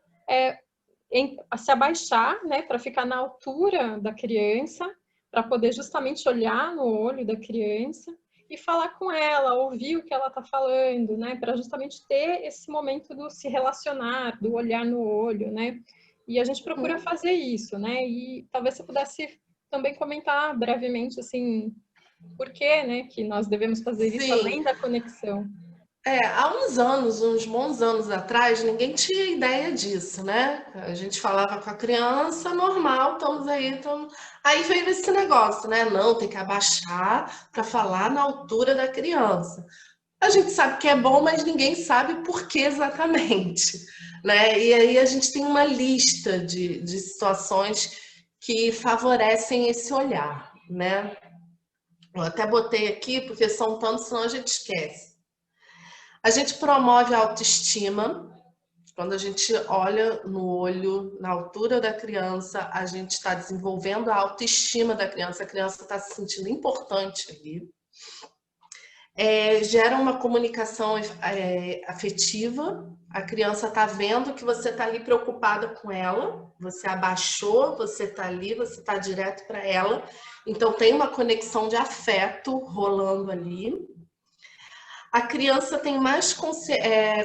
se abaixar, né? Para ficar na altura da criança, para poder justamente olhar no olho da criança e falar com ela, ouvir o que ela está falando, né? Para justamente ter esse momento do se relacionar, do olhar no olho, né? E a gente procura fazer isso, né? E talvez você pudesse também comentar brevemente, assim, por que, né, que nós devemos fazer isso além da conexão. Há uns anos, uns bons anos atrás, ninguém tinha ideia disso, né? A gente falava com a criança, normal, estamos aí, estamos... Aí veio esse negócio, né? Não, tem que abaixar para falar na altura da criança. A gente sabe que é bom, mas ninguém sabe por que exatamente, né? E aí a gente tem uma lista de situações que favorecem esse olhar, né? Eu até botei aqui, porque são tantos, senão a gente esquece. A gente promove a autoestima. Quando a gente olha no olho, na altura da criança, a gente está desenvolvendo a autoestima da criança. A criança está se sentindo importante ali. Gera uma comunicação afetiva. A criança está vendo que você está ali preocupada com ela. Você abaixou, você está ali, você está direto para ela. Então tem uma conexão de afeto rolando ali. a criança tem mais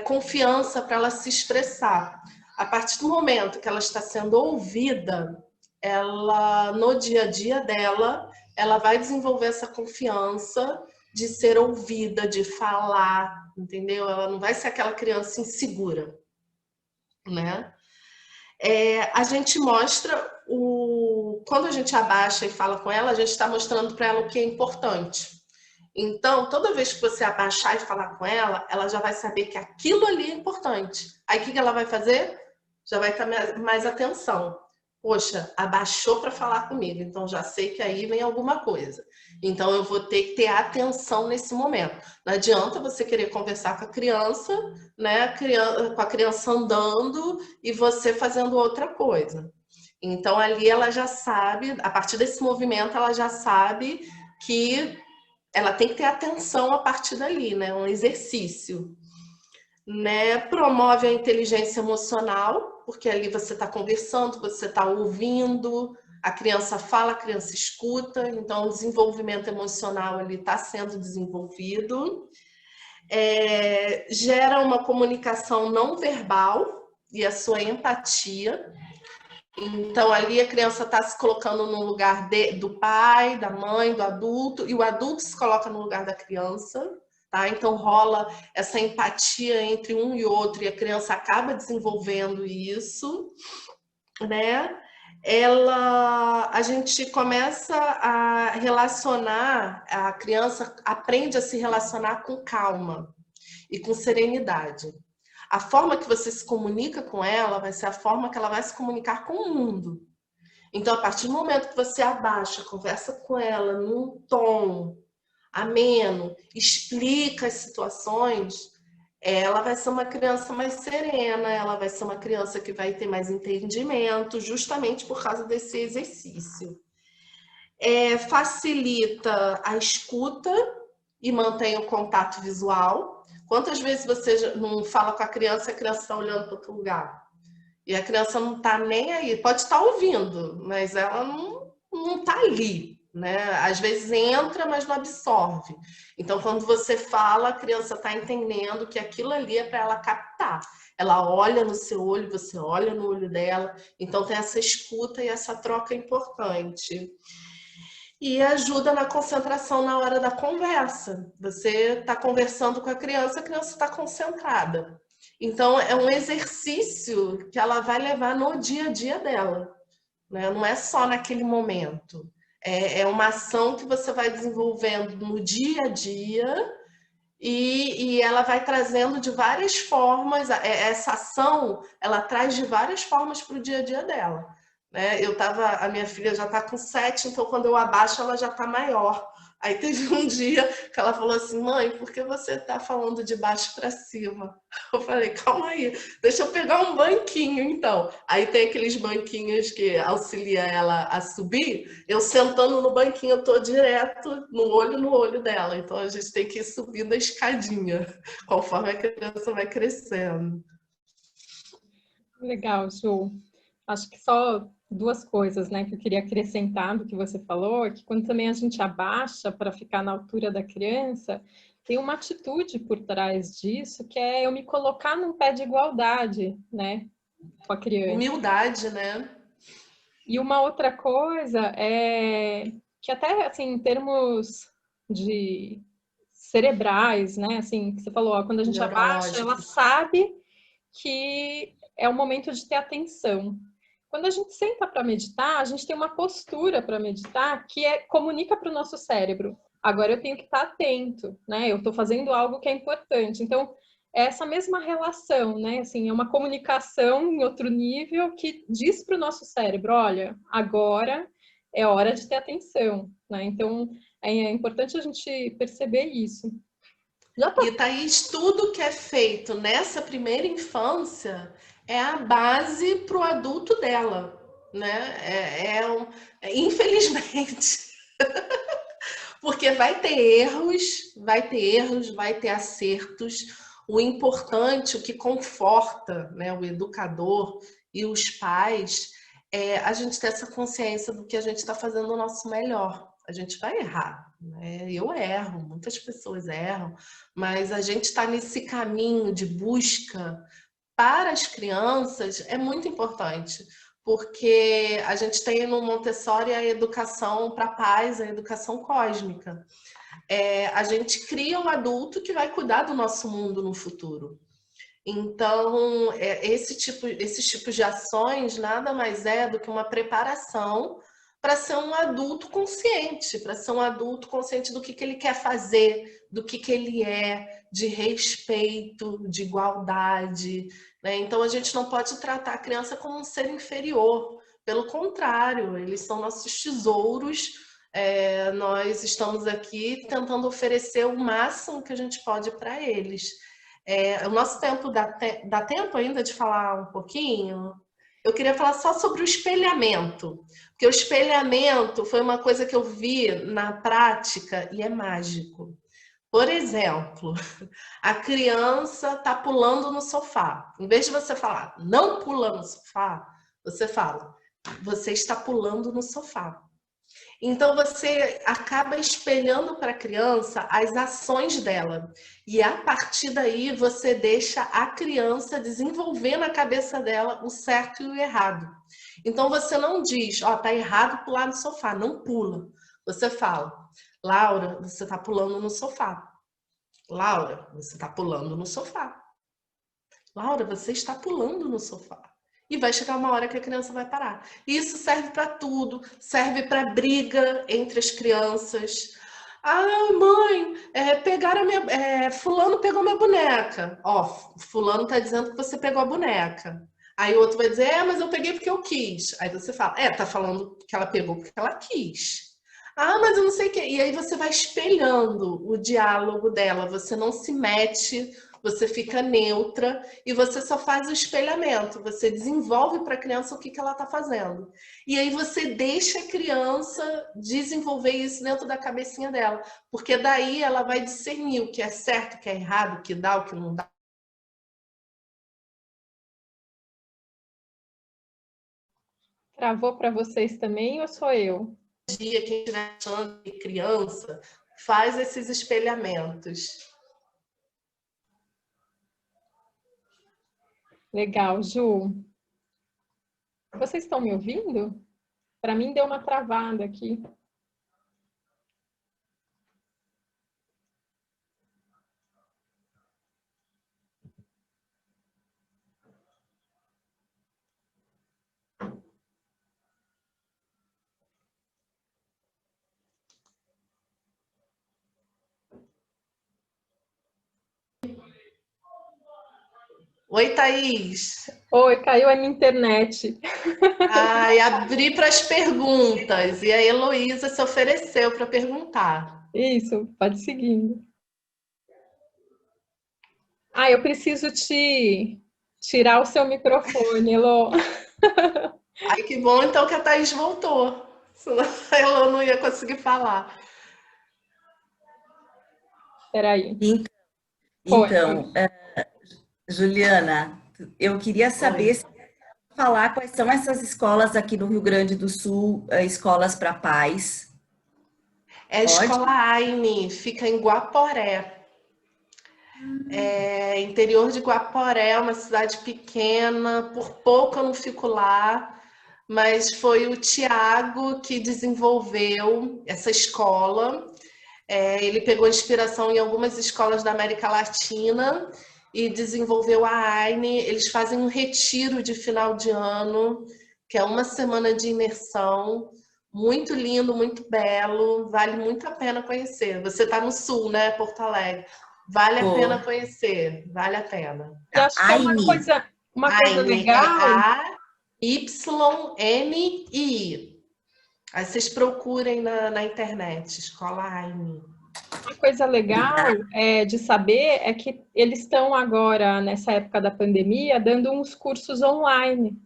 confiança para ela se expressar. A partir do momento que ela está sendo ouvida, ela, no dia a dia dela, ela vai desenvolver essa confiança de ser ouvida, de falar, entendeu? Ela não vai ser aquela criança insegura, né? A gente mostra quando a gente abaixa e fala com ela, a gente está mostrando para ela o que é importante. Então, toda vez que você abaixar e falar com ela, ela já vai saber que aquilo ali é importante. Aí o que ela vai fazer? Já vai ter mais atenção. Poxa, abaixou para falar comigo, então já sei que aí vem alguma coisa. Então eu vou ter que ter atenção nesse momento. Não adianta você querer conversar com a criança, né? Com a criança andando e você fazendo outra coisa. Então ali ela já sabe, a partir desse movimento, ela já sabe que ela tem que ter atenção a partir dali, né? Um exercício. Né? Promove a inteligência emocional, porque ali você está conversando, você está ouvindo, a criança fala, a criança escuta, então o desenvolvimento emocional ali está sendo desenvolvido. Gera uma comunicação não verbal e a sua empatia. Então ali a criança está se colocando no lugar do pai, da mãe, do adulto, e o adulto se coloca no lugar da criança. Tá? Então rola essa empatia entre um e outro e a criança acaba desenvolvendo isso, né? A gente começa a relacionar, a criança aprende a se relacionar com calma e com serenidade. A forma que você se comunica com ela vai ser a forma que ela vai se comunicar com o mundo. Então, a partir do momento que você abaixa, conversa com ela num tom ameno, explica as situações, ela vai ser uma criança mais serena, ela vai ser uma criança que vai ter mais entendimento, justamente por causa desse exercício. Facilita a escuta e mantém o contato visual. Quantas vezes você não fala com a criança está olhando para outro lugar? E a criança não está nem aí, pode estar ouvindo, mas ela não está ali. Né? Às vezes entra, mas não absorve. Então, quando você fala, a criança está entendendo que aquilo ali é para ela captar. Ela olha no seu olho, você olha no olho dela. Então, tem essa escuta e essa troca importante. E ajuda na concentração na hora da conversa. Você está conversando com a criança está concentrada. Então, é um exercício que ela vai levar no dia a dia dela. Né? Não é só naquele momento. É uma ação que você vai desenvolvendo no dia a dia e ela vai trazendo de várias formas. Essa ação, ela traz de várias formas para o dia a dia dela. Né? A minha filha já está com 7, então quando eu abaixo ela já está maior. Aí teve um dia que ela falou assim, mãe, por que você está falando de baixo para cima? Eu falei, calma aí, deixa eu pegar um banquinho então. Aí tem aqueles banquinhos que auxilia ela a subir, eu sentando no banquinho, eu tô direto no olho dela. Então a gente tem que ir subindo a escadinha, conforme a criança vai crescendo. Legal, Ju. Acho que só duas coisas, né, que eu queria acrescentar do que você falou, é que quando também a gente abaixa para ficar na altura da criança, tem uma atitude por trás disso, que é eu me colocar num pé de igualdade, né, com a criança. Humildade, né? E uma outra coisa é que até, assim, em termos de cerebrais, né, assim, que você falou, ó, quando a gente abaixa, ela sabe que é o momento de ter atenção. Quando a gente senta para meditar, a gente tem uma postura para meditar que comunica para o nosso cérebro. Agora eu tenho que estar atento, né? Eu estou fazendo algo que é importante. Então, é essa mesma relação, né? Assim, é uma comunicação em outro nível que diz para o nosso cérebro, olha, agora é hora de ter atenção, né? Então, é importante a gente perceber isso. E Thaís, tudo que é feito nessa primeira infância é a base para o adulto dela, né? Infelizmente, porque vai ter erros, vai ter acertos. O importante, o que conforta, né, o educador e os pais, é a gente ter essa consciência do que a gente está fazendo o nosso melhor. a gente vai errar, né? Eu erro, muitas pessoas erram, mas a gente está nesse caminho de busca para as crianças é muito importante, porque a gente tem no Montessori a educação para a paz, a educação cósmica. A gente cria um adulto que vai cuidar do nosso mundo no futuro. Então, esses tipos de ações nada mais é do que uma preparação para ser um adulto consciente, para ser um adulto consciente do que ele quer fazer, do que ele é, de respeito, de igualdade, né? Então, a gente não pode tratar a criança como um ser inferior. Pelo contrário, eles são nossos tesouros. Nós estamos aqui tentando oferecer o máximo que a gente pode para eles. O nosso tempo dá tempo ainda de falar um pouquinho? Eu queria falar só sobre o espelhamento, porque o espelhamento foi uma coisa que eu vi na prática e é mágico. Por exemplo, a criança está pulando no sofá. Em vez de você falar, não pula no sofá, você fala, você está pulando no sofá. Então, você acaba espelhando para a criança as ações dela. E a partir daí, você deixa a criança desenvolver na cabeça dela o certo e o errado. Então, você não diz, ó, tá errado pular no sofá, não pula. Você fala, Laura, você está pulando no sofá. Laura, você está pulando no sofá. Laura, você está pulando no sofá. E vai chegar uma hora que a criança vai parar. Isso serve para tudo, serve para briga entre as crianças. Ah, mãe, fulano pegou minha boneca. Ó, fulano tá dizendo que você pegou a boneca. Aí o outro vai dizer, mas eu peguei porque eu quis. Aí você fala, tá falando que ela pegou porque ela quis. Ah, mas eu não sei o quê. E aí você vai espelhando o diálogo dela. Você não se mete, você fica neutra e você só faz o espelhamento. Você desenvolve para a criança o que ela está fazendo. E aí você deixa a criança desenvolver isso dentro da cabecinha dela. Porque daí ela vai discernir o que é certo, o que é errado, o que dá, o que não dá. Travou para vocês também ou sou eu? Dia que estiver achando de criança, faz esses espelhamentos. Legal, Ju. Vocês estão me ouvindo? Para mim deu uma travada aqui. Oi, Thaís. Oi, caiu a minha internet. E abri para as perguntas. E a Heloísa se ofereceu para perguntar. Isso, pode seguindo. Eu preciso te tirar o seu microfone, Elo. Ai, que bom então que a Thaís voltou. Senão a Elo não ia conseguir falar. Espera aí. Então, Juliana, eu queria saber se falar quais são essas escolas aqui no Rio Grande do Sul, escolas para pais. É a Escola Aine, fica em Guaporé. Interior de Guaporé, uma cidade pequena, por pouco eu não fico lá, mas foi o Tiago que desenvolveu essa escola. Ele pegou inspiração em algumas escolas da América Latina e desenvolveu a Aine. Eles fazem um retiro de final de ano, que é uma semana de imersão. Muito lindo, muito belo, vale muito a pena conhecer. Você está no sul, né, Porto Alegre? Vale a pena conhecer, vale a pena. Eu acho que é uma coisa legal. A-Y-N-I. Aí vocês procurem na internet, Escola Aine. Uma coisa legal de saber é que eles estão agora, nessa época da pandemia, dando uns cursos online.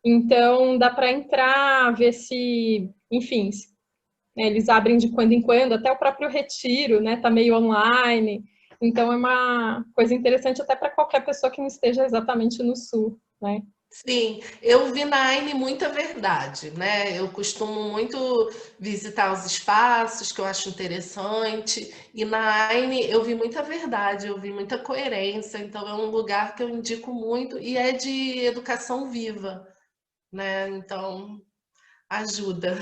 Então, dá para entrar, ver se, enfim, né, eles abrem de quando em quando, até o próprio retiro, né, tá meio online. Então, é uma coisa interessante até para qualquer pessoa que não esteja exatamente no sul, né? Sim, eu vi na Aine muita verdade, né? Eu costumo muito visitar os espaços que eu acho interessante, e na Aine eu vi muita verdade, eu vi muita coerência, então é um lugar que eu indico muito e é de educação viva, né? Então ajuda.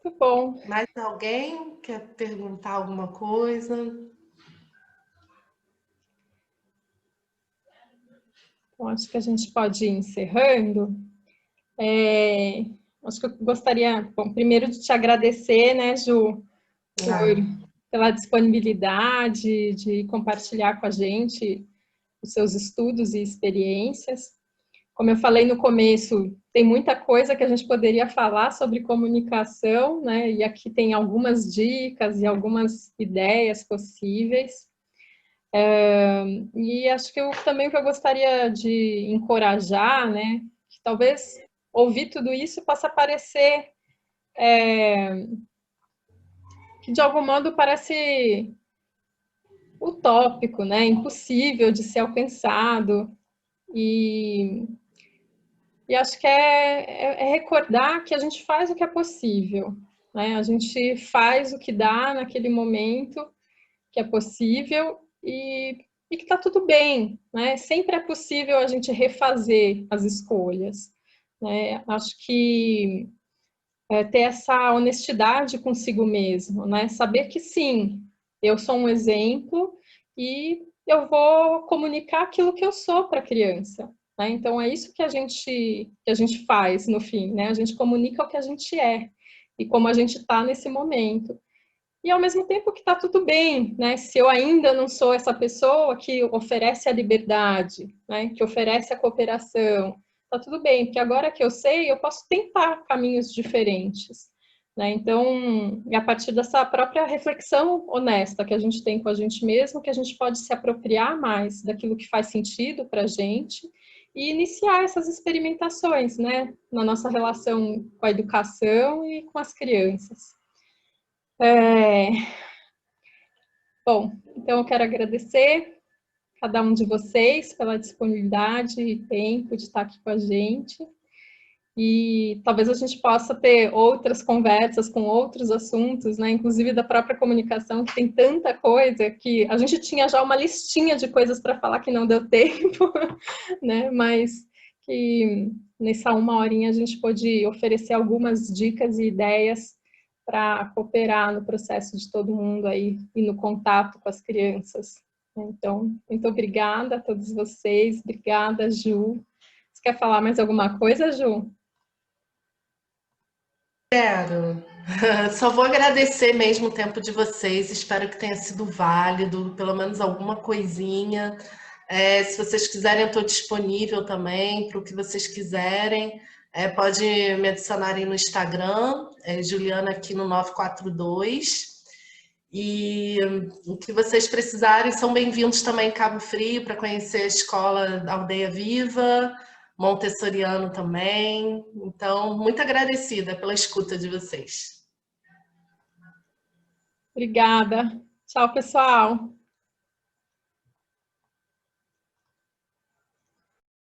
Muito bom. Mais alguém quer perguntar alguma coisa? Então, acho que a gente pode ir encerrando. Acho que eu gostaria, bom, primeiro de te agradecer, né, Ju, Ah, pela disponibilidade de compartilhar com a gente os seus estudos e experiências. Como eu falei no começo, tem muita coisa que a gente poderia falar sobre comunicação, né? E aqui tem algumas dicas e algumas ideias possíveis. E acho que também o que eu gostaria de encorajar, né? Que talvez ouvir tudo isso possa parecer que de algum modo parece utópico, né? Impossível de ser alcançado. E acho que é recordar que a gente faz o que é possível, né? A gente faz o que dá naquele momento que é possível e que está tudo bem, né? Sempre é possível a gente refazer as escolhas, né? Acho que ter essa honestidade consigo mesmo, né? Saber que sim, eu sou um exemplo e eu vou comunicar aquilo que eu sou para a criança, né? Então é isso que a gente faz no fim, né? A gente comunica o que a gente é e como a gente está nesse momento. E ao mesmo tempo que está tudo bem, né? Se eu ainda não sou essa pessoa que oferece a liberdade, né? Que oferece a cooperação, está tudo bem, porque agora que eu sei, eu posso tentar caminhos diferentes, né? Então, e a partir dessa própria reflexão honesta que a gente tem com a gente mesmo, que a gente pode se apropriar mais daquilo que faz sentido para a gente e iniciar essas experimentações, né? Na nossa relação com a educação e com as crianças. Bom, então eu quero agradecer cada um de vocês pela disponibilidade e tempo de estar aqui com a gente. E talvez a gente possa ter outras conversas com outros assuntos, né? Inclusive da própria comunicação, que tem tanta coisa que a gente tinha já uma listinha de coisas para falar que não deu tempo, né? Mas que nessa uma horinha a gente pôde oferecer algumas dicas e ideias para cooperar no processo de todo mundo aí e no contato com as crianças. Então, muito obrigada a todos vocês, obrigada, Ju. Você quer falar mais alguma coisa, Ju? quero. Só vou agradecer mesmo o tempo de vocês. Espero que tenha sido válido, pelo menos alguma coisinha. Se vocês quiserem, eu estou disponível também para o que vocês quiserem. Pode me adicionarem no Instagram, Juliana aqui no 942. E o que vocês precisarem são bem-vindos também em Cabo Frio para conhecer a escola Aldeia Viva, Montessoriano também. Então, muito agradecida pela escuta de vocês. Obrigada. Tchau, pessoal.